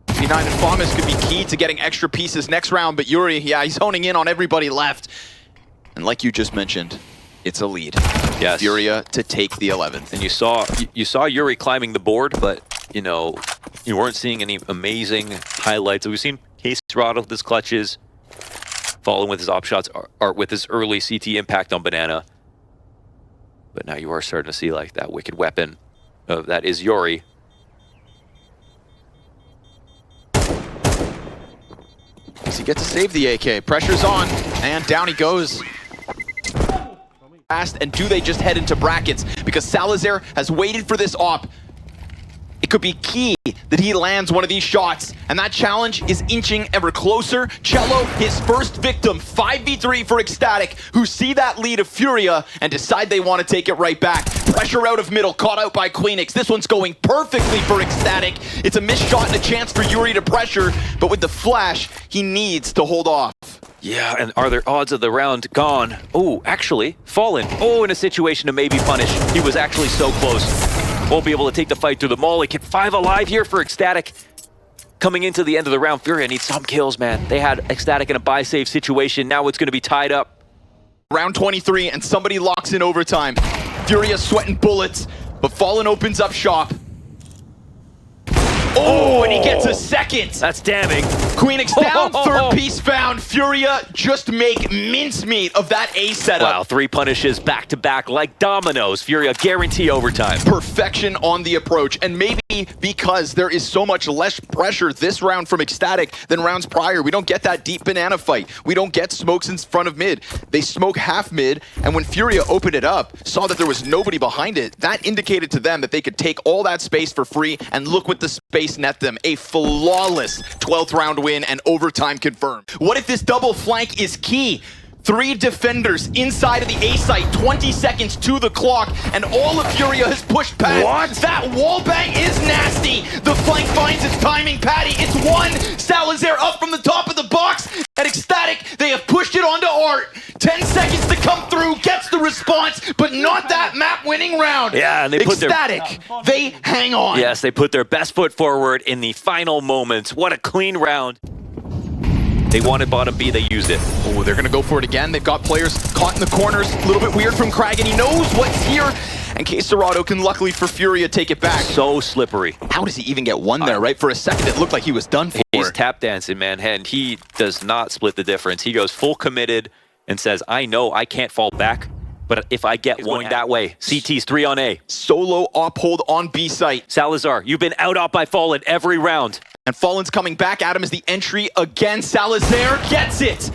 P9 and FAMAS could be key to getting extra pieces next round, but Yuri, yeah, he's honing in on everybody left. And like you just mentioned, it's a lead. Yes. FURIA to take the 11th. And you saw Yuri climbing the board, but you know, you weren't seeing any amazing highlights. We've seen K Serrato with his clutches, Fallen with his op shots, Art with his early CT impact on banana. But now you are starting to see like that wicked weapon that is Yuri. Does he get to save the AK? Pressure's on, and down he goes. Fast, and do they just head into brackets? Because Salazar has waited for this op. It could be key that he lands one of these shots, and that challenge is inching ever closer. Cello, his first victim, 5v3 for ECSTATIC, who see that lead of FURIA and decide they want to take it right back. Pressure out of middle, caught out by Queenix. This one's going perfectly for ECSTATIC. It's a missed shot and a chance for Yuri to pressure, but with the flash, he needs to hold off. Yeah, and are there odds of the round gone? Oh, actually, Fallen. Oh, in a situation to maybe punish. He was actually so close. Won't be able to take the fight through the molly. Get 5 alive here for ECSTATIC. Coming into the end of the round, FURIA needs some kills, man. They had ECSTATIC in a buy-save situation. Now it's going to be tied up. Round 23, and somebody locks in overtime. FURIA sweating bullets, but Fallen opens up shop. Oh, and he gets a second. That's damning. Queenix down, third piece found. FURIA just make mincemeat of that A setup. Wow, 3 punishes back-to-back like dominoes. FURIA guarantee overtime. Perfection on the approach, and maybe because there is so much less pressure this round from ECSTATIC than rounds prior. We don't get that deep banana fight. We don't get smokes in front of mid. They smoke half mid, and when FURIA opened it up, saw that there was nobody behind it, that indicated to them that they could take all that space for free, and look what the space net them. A flawless 12th round win and overtime confirmed. What if this double flank is key? 3 defenders inside of the A site, 20 seconds to the clock, and all of FURIA has pushed past. What? That wallbang is nasty. The flank finds its timing, Patty. It's 1. Salazar up from the top of the box. At ECSTATIC, they have pushed it onto Art. 10 seconds to come through, gets the response, but not that map-winning round. Yeah, and they put ECSTATIC, they hang on. Yes, they put their best foot forward in the final moments. What a clean round. They wanted bottom B, they used it. Oh, they're going to go for it again. They've got players caught in the corners. A little bit weird from Kragan. He knows what's here. And KSerrato can, luckily for FURIA, take it back. So slippery. How does he even get one there, right? For a second, it looked like he was done for. He's tap dancing, man, and he does not split the difference. He goes full committed and says, I know I can't fall back, but if I get one that way, CT's 3 on A. Solo op hold on B site. Salazar, you've been out by Fallen every round. And Fallen's coming back at him as the entry again. Salazar gets it.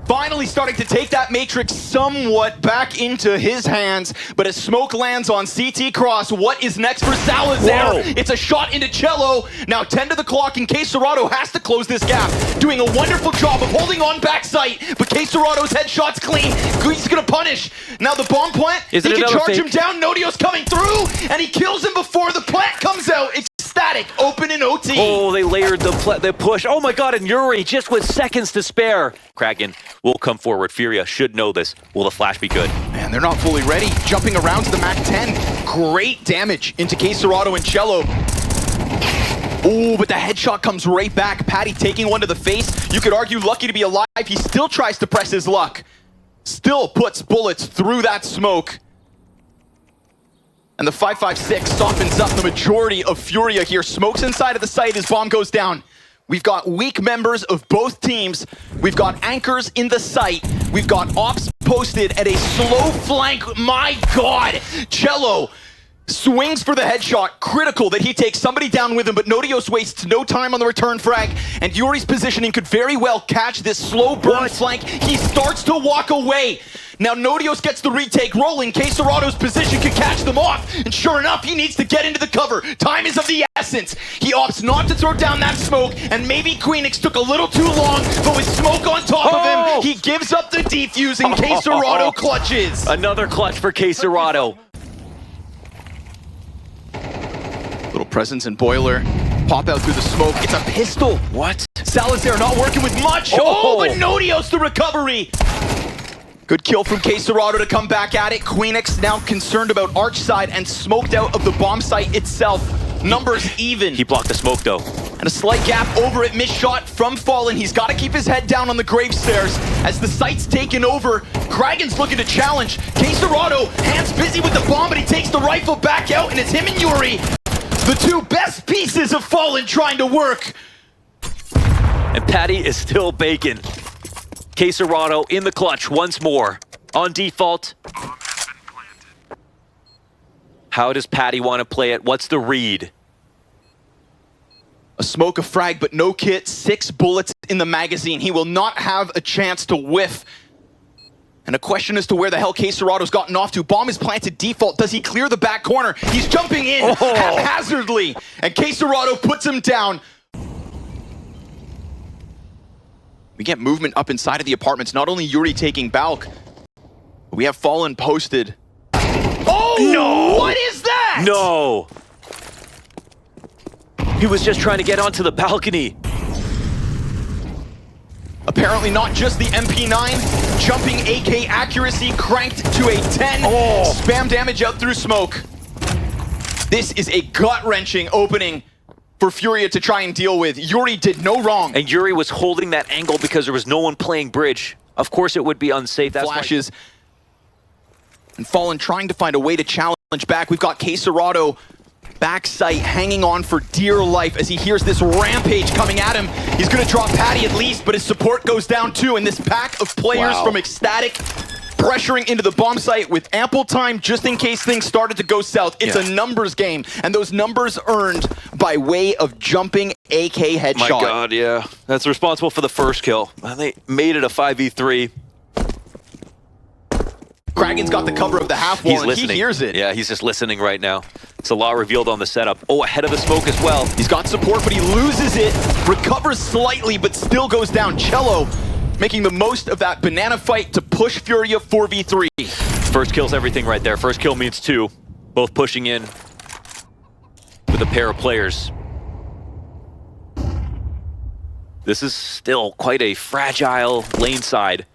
Finally starting to take that Matrix somewhat back into his hands. But as smoke lands on CT Cross, what is next for Salazar? Whoa. It's a shot into Cello. Now 10 to the clock, and KSerrato has to close this gap. Doing a wonderful job of holding on backside. But KSerrato's headshot's clean. He's going to punish. Now the bomb plant, he can charge him down. Nodio's coming through, and he kills him before the plant comes out. ECSTATIC, open in OT. Oh, they layered the push. Oh my god, and Yuri just with seconds to spare. Kragan will come forward. FURIA should know this. Will the flash be good? Man, they're not fully ready. Jumping around to the Mac 10. Great damage into KSerrato and Cello. Oh, but the headshot comes right back. Patty taking one to the face. You could argue lucky to be alive. He still tries to press his luck. Still puts bullets through that smoke. And the 5.56 softens up the majority of FURIA here. Smokes inside of the site as bomb goes down. We've got weak members of both teams. We've got anchors in the site. We've got ops posted at a slow flank. My God! Cello swings for the headshot. Critical that he takes somebody down with him, but Nodios wastes no time on the return frag. And Yuri's positioning could very well catch this slow burn flank. He starts to walk away. Now Nodios gets the retake rolling. KSerrato's position could catch them off. And sure enough, he needs to get into the cover. Time is of the essence. He opts not to throw down that smoke. And maybe Queenix took a little too long, but with smoke on top of him, he gives up the defuse and KSerrato clutches. Another clutch for KSerrato. Little presence in Boiler. Pop out through the smoke. It's a pistol. What? Salazar not working with much. Oh, but Nodios the recovery. Good kill from KSerrato to come back at it. Queenix now concerned about arch side and smoked out of the bomb site itself. Numbers even. He blocked the smoke though. And a slight gap over it. Missed shot from Fallen. He's got to keep his head down on the grave stairs. As the site's taken over, Kragan's looking to challenge. KSerrato, hands busy with the bomb, but he takes the rifle back out, and it's him and Yuri. The two best pieces of Fallen trying to work. And Patty is still baking. KSerrato in the clutch once more. On default. How does Patty want to play it? What's the read? A smoke, a frag, but no kit. 6 bullets in the magazine. He will not have a chance to whiff. And a question as to where the hell KSerrato's gotten off to. Bomb is planted default. Does he clear the back corner? He's jumping in haphazardly. And KSerrato puts him down. We get movement up inside of the apartments. Not only Yuri taking Balk, but we have Fallen posted. Oh, no! What is that? No! He was just trying to get onto the balcony. Apparently not just the MP9. Jumping AK accuracy cranked to a 10. Spam damage out through smoke. This is a gut-wrenching opening for FURIA to try and deal with. Yuri did no wrong. And Yuri was holding that angle because there was no one playing bridge. Of course it would be unsafe. That's flashes. And Fallen trying to find a way to challenge back. We've got KSerrato backside hanging on for dear life as he hears this rampage coming at him. He's going to drop Patty at least, but his support goes down too. And this pack of players from ECSTATIC pressuring into the bomb site with ample time just in case things started to go south. It's a numbers game, and those numbers earned by way of jumping AK headshot. My God, yeah. That's responsible for the first kill. And they made it a 5v3. Kragan's got the cover of the half wall, and he hears it. Yeah, he's just listening right now. It's a lot revealed on the setup. Oh, ahead of the smoke as well. He's got support, but he loses it. Recovers slightly, but still goes down. Cello making the most of that banana fight to push FURIA 4v3. First kill's everything right there. First kill means 2. Both pushing in with a pair of players. This is still quite a fragile lane side.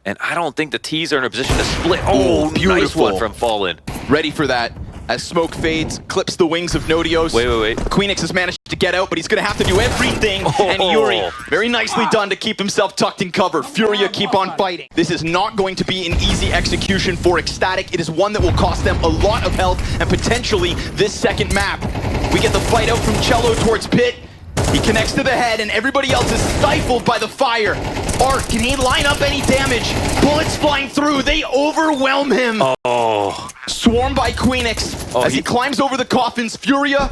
And I don't think the T's are in a position to split. Oh, beautiful. Nice one from Fallen. Ready for that. as smoke fades, clips the wings of Nodios. Wait. Queenix has managed to get out, but he's going to have to do everything. And Yuri, very nicely done to keep himself tucked in cover. Furia keep on fighting. This is not going to be an easy execution for ECSTATIC. It is one that will cost them a lot of health and potentially this second map. We get the fight out from Cello towards Pit. He connects to the head, and everybody else is stifled by the fire. Art, can he line up any damage? Bullets flying through, they overwhelm him. Oh. Swarmed by Queenix as he climbs over the coffins. Furia.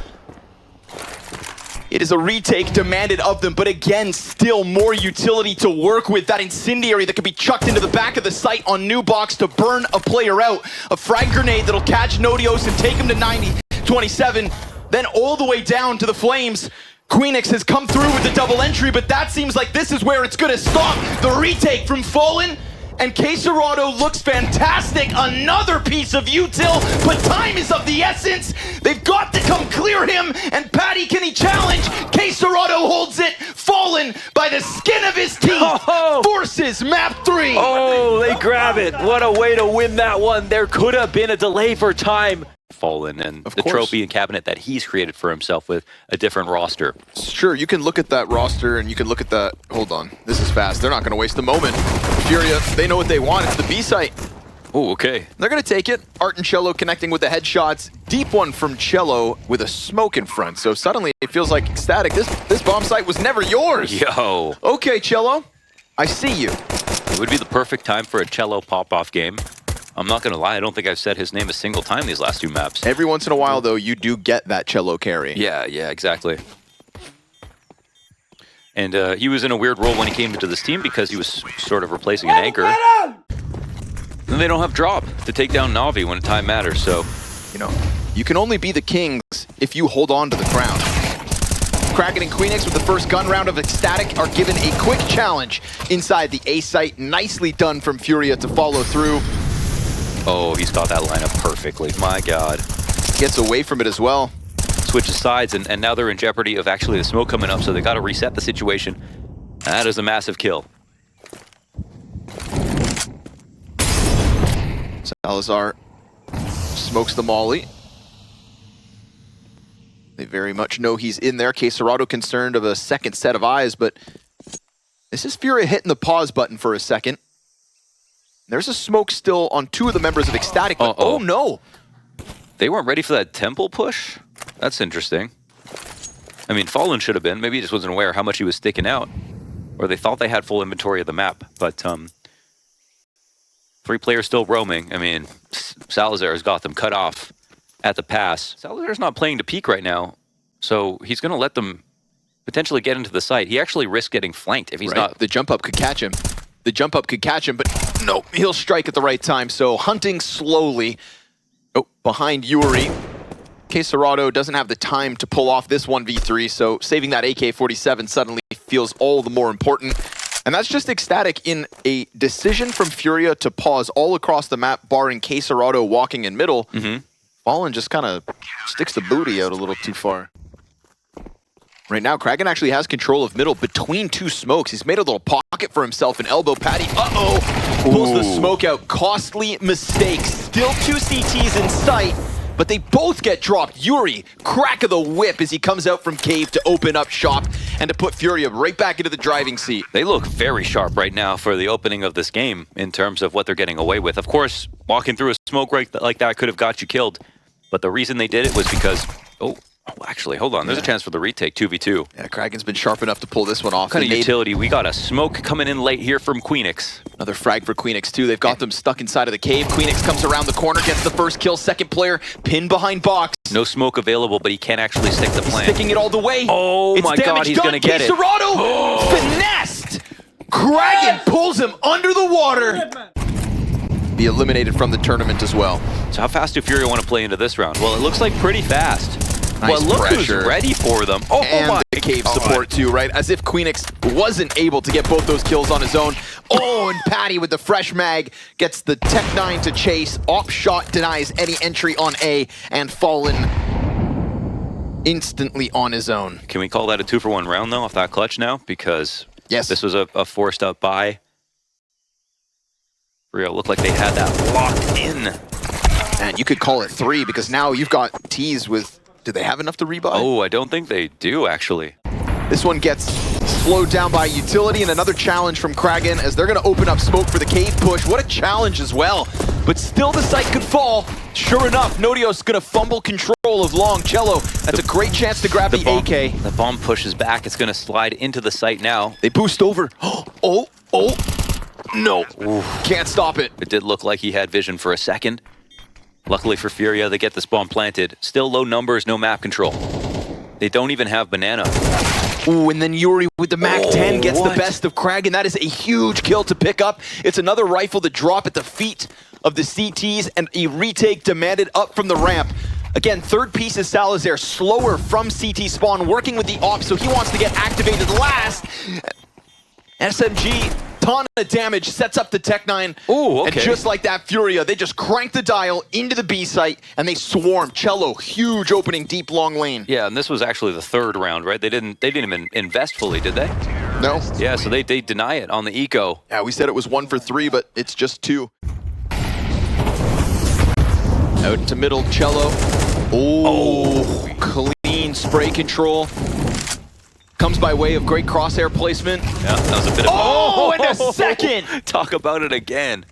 It is a retake demanded of them, but again, still more utility to work with. That incendiary that could be chucked into the back of the site on new box to burn a player out. A frag grenade that'll catch Nodios and take him to 90, 27, then all the way down to the flames. Queenix has come through with the double entry, but that seems like this is where it's gonna stop. The retake from Fallen, and Quesarado looks fantastic. Another piece of util, but time is of the essence. They've got to come clear him, and Patty, can he challenge? Quesarado holds it. Fallen by the skin of his teeth. Forces map 3. Oh, they grab it. What a way to win that one. There could have been a delay for time. Fallen and the trophy and cabinet that he's created for himself with a different roster. Sure, you can look at that roster and you can look at that. Hold on, this is fast. They're not going to waste the moment. Furia, they know what they want. It's the B site. Oh, okay. They're going to take it. Art and Cello connecting with the headshots. Deep one from Cello with a smoke in front. So suddenly it feels like ECSTATIC. This bomb site was never yours. Yo. Okay, Cello, I see you. It would be the perfect time for a Cello pop-off game. I'm not going to lie, I don't think I've said his name a single time these last 2 maps. Every once in a while, though, you do get that Cello carry. Yeah, exactly. And he was in a weird role when he came into this team because he was sort of replacing an anchor. And they don't have drop to take down Na'Vi when time matters, so... You know, you can only be the kings if you hold on to the crown. Kraken and Queenix with the first gun round of ECSTATIC are given a quick challenge inside the A site. Nicely done from Furia to follow through. Oh, he's got that lineup perfectly. My God. Gets away from it as well. Switches sides, and now they're in jeopardy of actually the smoke coming up, so they got to reset the situation. That is a massive kill. Salazar smokes the molly. They very much know he's in there. Quesarado concerned of a second set of eyes, but this is Furia hitting the pause button for a second. There's a smoke still on 2 of the members of ECSTATIC, but oh no! They weren't ready for that temple push? That's interesting. I mean, Fallen should have been. Maybe he just wasn't aware how much he was sticking out. Or they thought they had full inventory of the map. But 3 players still roaming. I mean, Salazar has got them cut off at the pass. Salazar's not playing to peak right now, so he's going to let them potentially get into the site. He actually risks getting flanked if he's not... The jump up could catch him. The jump up could catch him, but no, he'll strike at the right time. So hunting slowly. Oh, behind Yuri. Quesarado doesn't have the time to pull off this 1v3, so saving that AK-47 suddenly feels all the more important. And that's just ECSTATIC in a decision from Furia to pause all across the map, barring Quesarado walking in middle. Fallen just kind of sticks the booty out a little too far. Right now, Kraken actually has control of middle between 2 smokes. He's made a little pocket for himself in elbow. Patty, pulls the smoke out. Costly mistake. Still 2 CTs in sight, but they both get dropped. Yuri, crack of the whip as he comes out from cave to open up shop and to put Furia right back into the driving seat. They look very sharp right now for the opening of this game in terms of what they're getting away with. Of course, walking through a smoke break like that could have got you killed, but the reason they did it was because... Oh, actually, hold on. There's a chance for the retake, 2v2. Yeah, Kraken's been sharp enough to pull this one off. What kind of utility? We got a smoke coming in late here from Queenix. Another frag for Queenix, too. They've got them stuck inside of the cave. Queenix comes around the corner, gets the first kill. Second player pinned behind box. No smoke available, but he can't actually stick the plan. Sticking it all the way. Oh my God, he's going to get it. Quesarado finessed. Kraken pulls him under the water. Be eliminated from the tournament as well. So how fast do Furia want to play into this round? Well, it looks like pretty fast. Nice well, look pressure. who's ready for them. Oh, and my the cave support too, right? As if Queenix wasn't able to get both those kills on his own. Oh, and Patty with the fresh mag gets the Tech 9 to chase. Op shot denies any entry on A, and Fallen instantly on his own. Can we call that a 2-for-1 round though, off that clutch now? Because this was a forced up buy. FURIA looked like they had that locked in. And you could call it 3 because now you've got T's with... Do they have enough to rebuy? Oh, I don't think they do, actually. This one gets slowed down by utility, and another challenge from Kragan as they're going to open up smoke for the cave push. What a challenge as well. But still the site could fall. Sure enough, Nodios going to fumble control of Long. Cello, that's a great chance to grab the AK. The bomb pushes back. It's going to slide into the site now. They boost over. Oh, no. Oof. Can't stop it. It did look like he had vision for a second. Luckily for FURIA, they get this bomb planted. Still low numbers, no map control. They don't even have Banana. Ooh, and then Yuri with the MAC-10 gets the best of Kragan. That is a huge kill to pick up. It's another rifle to drop at the feet of the CTs, and a retake demanded up from the ramp. Again, third piece is Salazar, slower from CT spawn, working with the op, so he wants to get activated last. SMG, ton of damage, sets up the Tech-9. Ooh, okay. And just like that, FURIA, they just crank the dial into the B site, and they swarm. Cello, huge opening, deep, long lane. Yeah, and this was actually the third round, right? They didn't even invest fully, did they? No. Yeah, so they deny it on the eco. Yeah, we said it was 1 for 3, but it's just 2. Out to middle, Cello. Oh, clean spray control. Comes by way of great crosshair placement. Yeah, that was a bit of and a second! Talk about it again.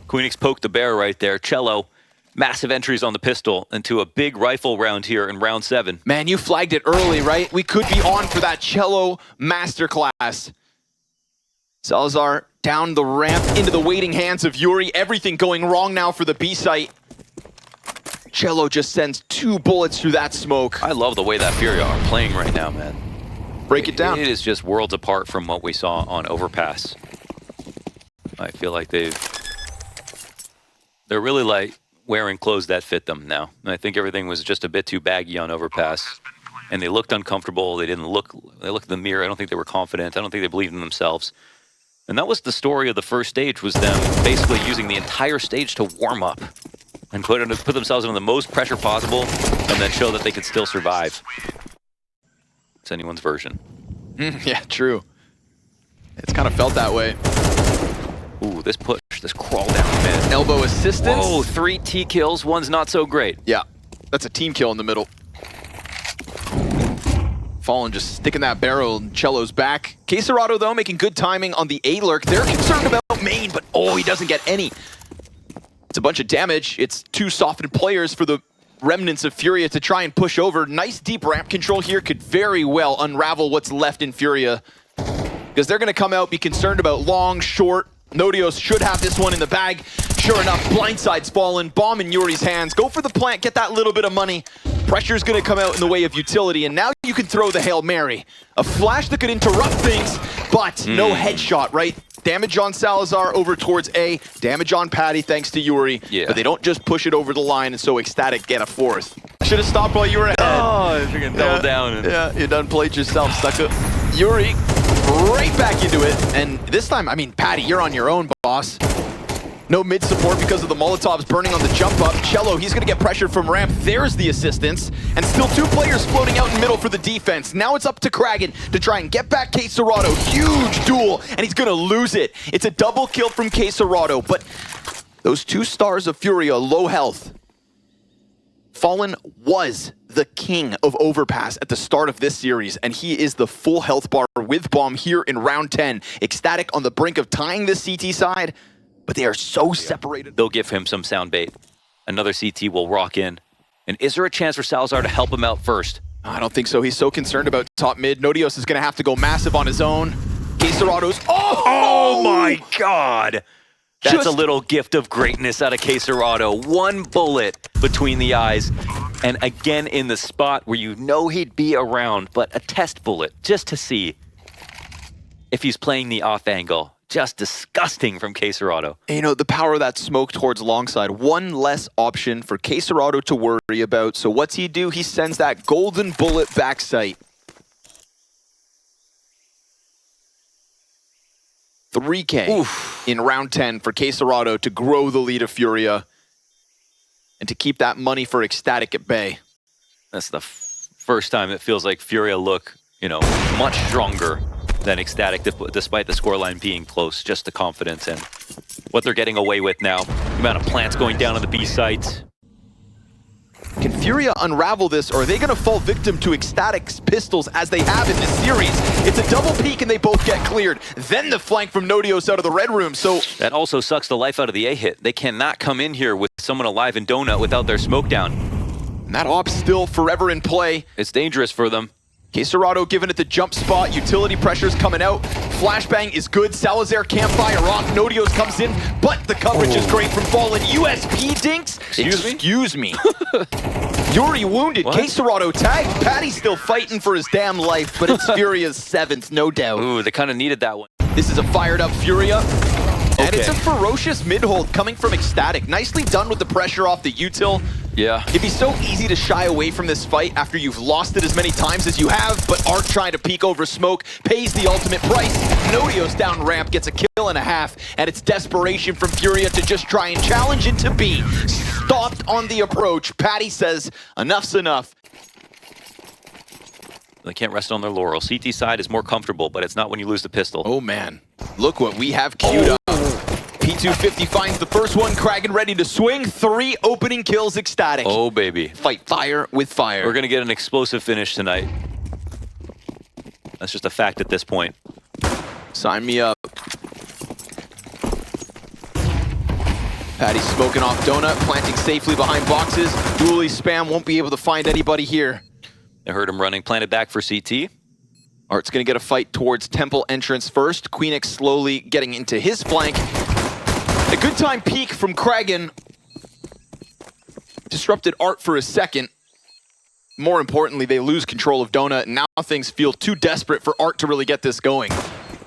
Queenix poked the bear right there. Cello, massive entries on the pistol into a big rifle round here in round 7. Man, you flagged it early, right? We could be on for that Cello masterclass. Salazar down the ramp into the waiting hands of Yuri. Everything going wrong now for the B site. Cello just sends 2 bullets through that smoke. I love the way that FURIA are playing right now, man. Break it down. It is just worlds apart from what we saw on Overpass. I feel like they're really like wearing clothes that fit them now. And I think everything was just a bit too baggy on Overpass. And they looked uncomfortable. They looked in the mirror. I don't think they were confident. I don't think they believed in themselves. And that was the story of the first stage, was them basically using the entire stage to warm up and put themselves into the most pressure possible, and then show that they could still survive. It's anyone's version. Yeah, true. It's kind of felt that way. Ooh, this push, this crawl down mid. Elbow assistance. Whoa, 3 T kills, one's not so great. Yeah, that's a team kill in the middle. Fallen just sticking that barrel in Cello's back. Quesarado, though, making good timing on the A-lurk. They're concerned about main, but he doesn't get any. It's a bunch of damage. It's 2 softened players for the remnants of FURIA to try and push over. Nice deep ramp control here could very well unravel what's left in FURIA, because they're going to come out, be concerned about long, short. Nodios should have this one in the bag. Sure enough, blindside's fallen. Bomb in Yuri's hands. Go for the plant, get that little bit of money. Pressure's going to come out in the way of utility, and now you can throw the Hail Mary. A flash that could interrupt things, but no headshot, right? Damage on Salazar over towards A. Damage on Patty thanks to Yuri. Yeah. But they don't just push it over the line, and so ECSTATIC get a 4th. Should have stopped while you were ahead. Oh, if you're going to double down. Yeah, you done played yourself, sucker. Yuri, right back into it. And this time, I mean, Patty, you're on your own, boss. No mid support because of the Molotovs burning on the jump up. Cello, he's going to get pressured from ramp. There's the assistance. And still 2 players floating out in middle for the defense. Now it's up to Kragan to try and get back Quesarado. Huge duel, and he's going to lose it. It's a double kill from Quesarado, but those 2 stars of FURIA, low health. Fallen was the king of Overpass at the start of this series, and he is the full health bar with bomb here in round 10. ECSTATIC on the brink of tying the CT side, but they are so separated. They'll give him some sound bait. Another CT will rock in. And is there a chance for Salazar to help him out first? I don't think so. He's so concerned about top mid. Nodios is going to have to go massive on his own. Quesarado's... Oh my god! That's a little gift of greatness out of Quesarado. 1 bullet between the eyes. And again in the spot where you know he'd be around, but a test bullet just to see if he's playing the off angle. Just disgusting from Quesarado. You know, the power of that smoke towards longside. 1 less option for Quesarado to worry about. So what's he do? He sends that golden bullet back sight. 3K in round 10 for Quesarado to grow the lead of FURIA and to keep that money for ECSTATIC at bay. That's the first time it feels like FURIA look, much stronger than ECSTATIC, despite the scoreline being close. Just the confidence and what they're getting away with now. The amount of plants going down on the B site. Can FURIA unravel this, or are they going to fall victim to ECSTATIC's pistols as they have in this series? It's a double peek and they both get cleared. Then the flank from Nodios out of the red room, so... That also sucks the life out of the A-hit. They cannot come in here with someone alive in Donut without their smoke down. And that op's still forever in play. It's dangerous for them. Quesarado giving it the jump spot, utility pressure's coming out. Flashbang is good, Salazar can't fire off, Nodios comes in, but the coverage is great from Fallen. USP dinks? Excuse me. Yuri wounded, What? Quesarado tagged, Patty's still fighting for his damn life, but it's FURIA's 7th, no doubt. Ooh, they kind of needed that one. This is a fired up FURIA. And Okay. it's a ferocious mid-hold coming from ECSTATIC. Nicely done with the pressure off the util. Yeah. It'd be so easy to shy away from this fight after you've lost it as many times as you have, but Art trying to peek over smoke pays the ultimate price. Nodios down ramp gets a kill and a half, and it's desperation from FURIA to just try and challenge into B. Stopped on the approach. Patty says, enough's enough. They can't rest on their laurels. CT side is more comfortable, but it's not when you lose the pistol. Oh man, look what we have queued up. P250 finds the first one, Kragan ready to swing. 3 opening kills, ECSTATIC. Oh, baby. Fight fire with fire. We're going to get an explosive finish tonight. That's just a fact at this point. Sign me up. Patty smoking off Donut, planting safely behind boxes. Dually spam won't be able to find anybody here. I heard him running, planted back for CT. Art's gonna get a fight towards Temple entrance first. Queenix slowly getting into his flank. A good time peek from Kragan. Disrupted Art for a second. More importantly, they lose control of Donut, and now things feel too desperate for Art to really get this going.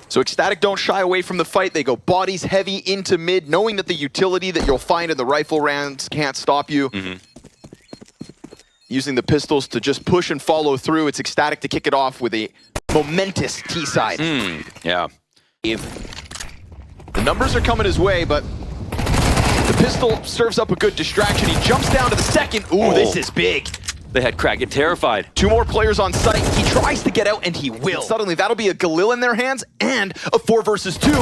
So ECSTATIC don't shy away from the fight. They go bodies heavy into mid, knowing that the utility that you'll find in the rifle rounds can't stop you. Using the pistols to just push and follow through. It's ECSTATIC to kick it off with a momentous T-side. Yeah. The numbers are coming his way, but the pistol serves up a good distraction. He jumps down to the second. Ooh, this is big. They had Kragan terrified. 2 more players on site. He tries to get out, and he will. And suddenly, that'll be a Galil in their hands and a 4 versus 2. Ooh,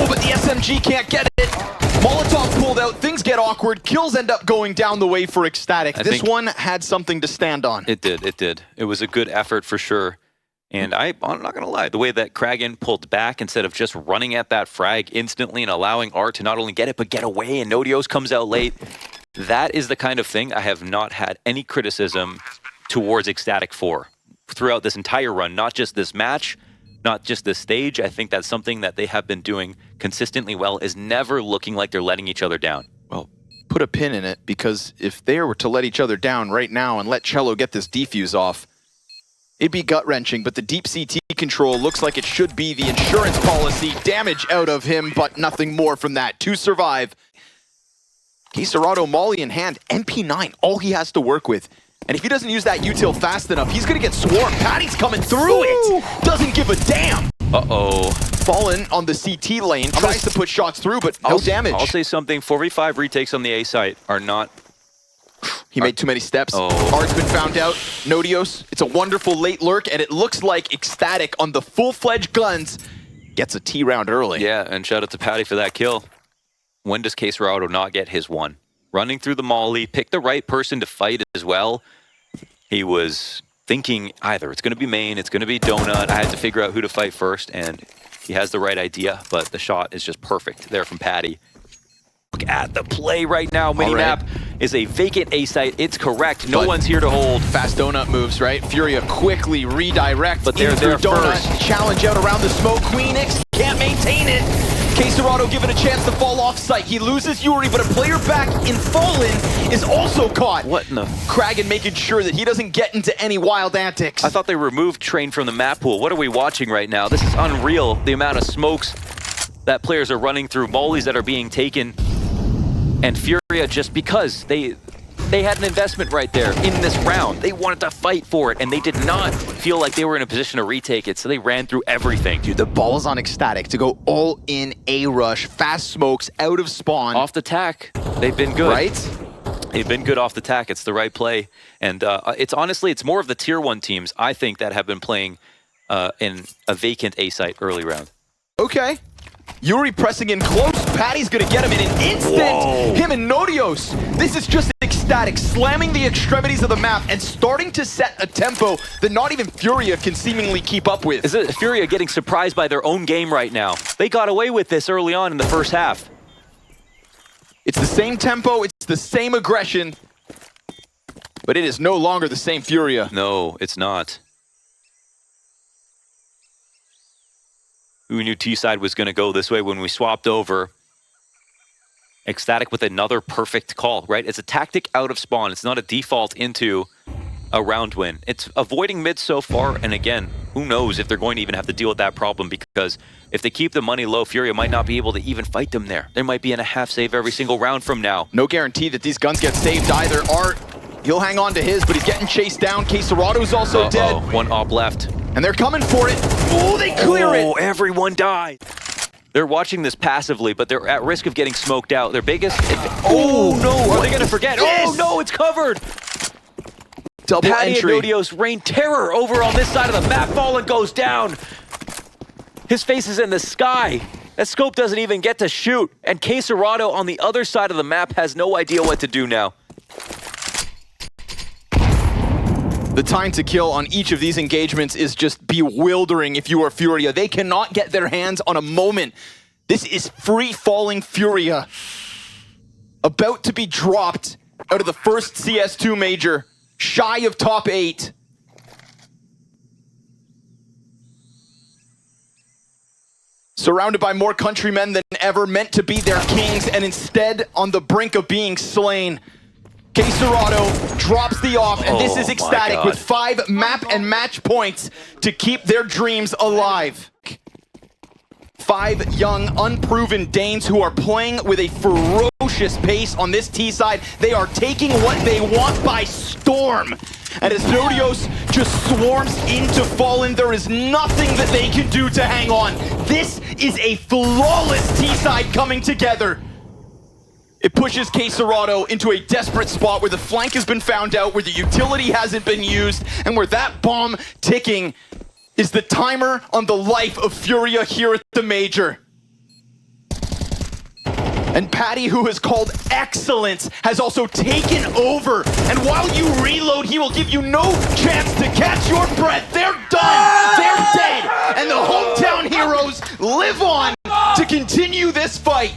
but the SMG can't get it. Molotov pulled out. Things get awkward. Kills end up going down the way for ECSTATIC. This one had something to stand on. It did, it did. It was a good effort for sure. And I'm not going to lie, the way that Kragan pulled back instead of just running at that frag instantly and allowing Art to not only get it, but get away, and Nodios comes out late, that is the kind of thing I have not had any criticism towards ECSTATIC for throughout this entire run, not just this match, not just this stage. I think that's something that they have been doing consistently well, is never looking like they're letting each other down. Well, put a pin in it, because if they were to let each other down right now and let Cello get this defuse off, it'd be gut-wrenching, but the deep CT control looks like it should be the insurance policy. Damage out of him, but nothing more from that to survive. Quesarado, Molly in hand, MP9, all he has to work with. And if he doesn't use that util fast enough, he's gonna get swarmed. Patty's coming through it! Doesn't give a damn! Uh-oh. Fallen on the CT lane, tries to put shots through, but no damage. I'll say something, 4v5 retakes on the A site are not... He made too many steps. Art's been found out. Nodios, it's a wonderful late lurk, and it looks like ECSTATIC on the full-fledged guns gets a T round early. Yeah, and shout out to Patty for that kill. When does Quesarado not get his one? Running through the molly, pick the right person to fight as well. He was thinking either it's going to be main, it's going to be Donut. I had to figure out who to fight first, and he has the right idea, but the shot is just perfect there from Patty. Look at the play right now. Minimap is a vacant A site. It's correct. No one's here to hold. Fast Donut moves, right? FURIA quickly redirect. But they're there Donut. first. Challenge out around the smoke. Queenix can't maintain it. Quesarado given a chance to fall off site. He loses Yuri, but a player back in Fallen is also caught. What in the... Kragan making sure that he doesn't get into any wild antics. I thought they removed Train from the map pool. What are we watching right now? This is unreal, the amount of smokes that players are running through, mollies that are being taken. And FURIA, just because they had an investment right there in this round. They wanted to fight for it, and they did not feel like they were in a position to retake it, so they ran through everything. Dude, the ball is on ECSTATIC to go all in A rush, fast smokes, out of spawn. Off the tack, they've been good. Right? They've been good off the tack. It's the right play. And it's honestly, it's more of the tier 1 teams, I think, that have been playing in a vacant A site early round. Okay. Yuri pressing in close. Patty's gonna get him in an instant. Whoa. Him and Nodios. This is just ECSTATIC slamming the extremities of the map and starting to set a tempo that not even FURIA can seemingly keep up with. Is it FURIA getting surprised by their own game right now? They got away with this early on in the first half. It's the same tempo, it's the same aggression, but it is no longer the same FURIA. No, it's not. Who knew T-side was going to go this way when we swapped over? ECSTATIC with another perfect call, right? It's a tactic out of spawn. It's not a default into a round win. It's avoiding mid so far, and again, who knows if they're going to even have to deal with that problem, because if they keep the money low, FURIA might not be able to even fight them there. They might be in a half save every single round from now. No guarantee that these guns get saved either. Art, he'll hang on to his, but he's getting chased down. Quesarado's also dead. One op left. And they're coming for it. Oh, they clear it. Oh, everyone died. They're watching this passively, but they're at risk of getting smoked out. Their biggest... Oh, no. Are they going to forget? Oh, no, it's covered. Double Patty entry. and Nodios rain terror over on this side of the map. Fallen goes down. His face is in the sky. That scope doesn't even get to shoot. And Quesarado on the other side of the map has no idea what to do now. The time to kill on each of these engagements is just bewildering if you are FURIA. They cannot get their hands on a moment. This is free-falling FURIA. About to be dropped out of the first CS2 major, shy of top 8. Surrounded by more countrymen than ever, meant to be their kings, and instead on the brink of being slain. Quesarado drops the off, and this is ECSTATIC with 5 map and match points to keep their dreams alive. 5 young, unproven Danes who are playing with a ferocious pace on this T side. They are taking what they want by storm. And as Nodios just swarms into Fallen, there is nothing that they can do to hang on. This is a flawless T side coming together. It pushes Quesarado into a desperate spot where the flank has been found out, where the utility hasn't been used, and where that bomb ticking is the timer on the life of FURIA here at the major. And Patty, who has called excellence, has also taken over. And while you reload, he will give you no chance to catch your breath. They're done. They're dead. And the hometown heroes live on to continue this fight.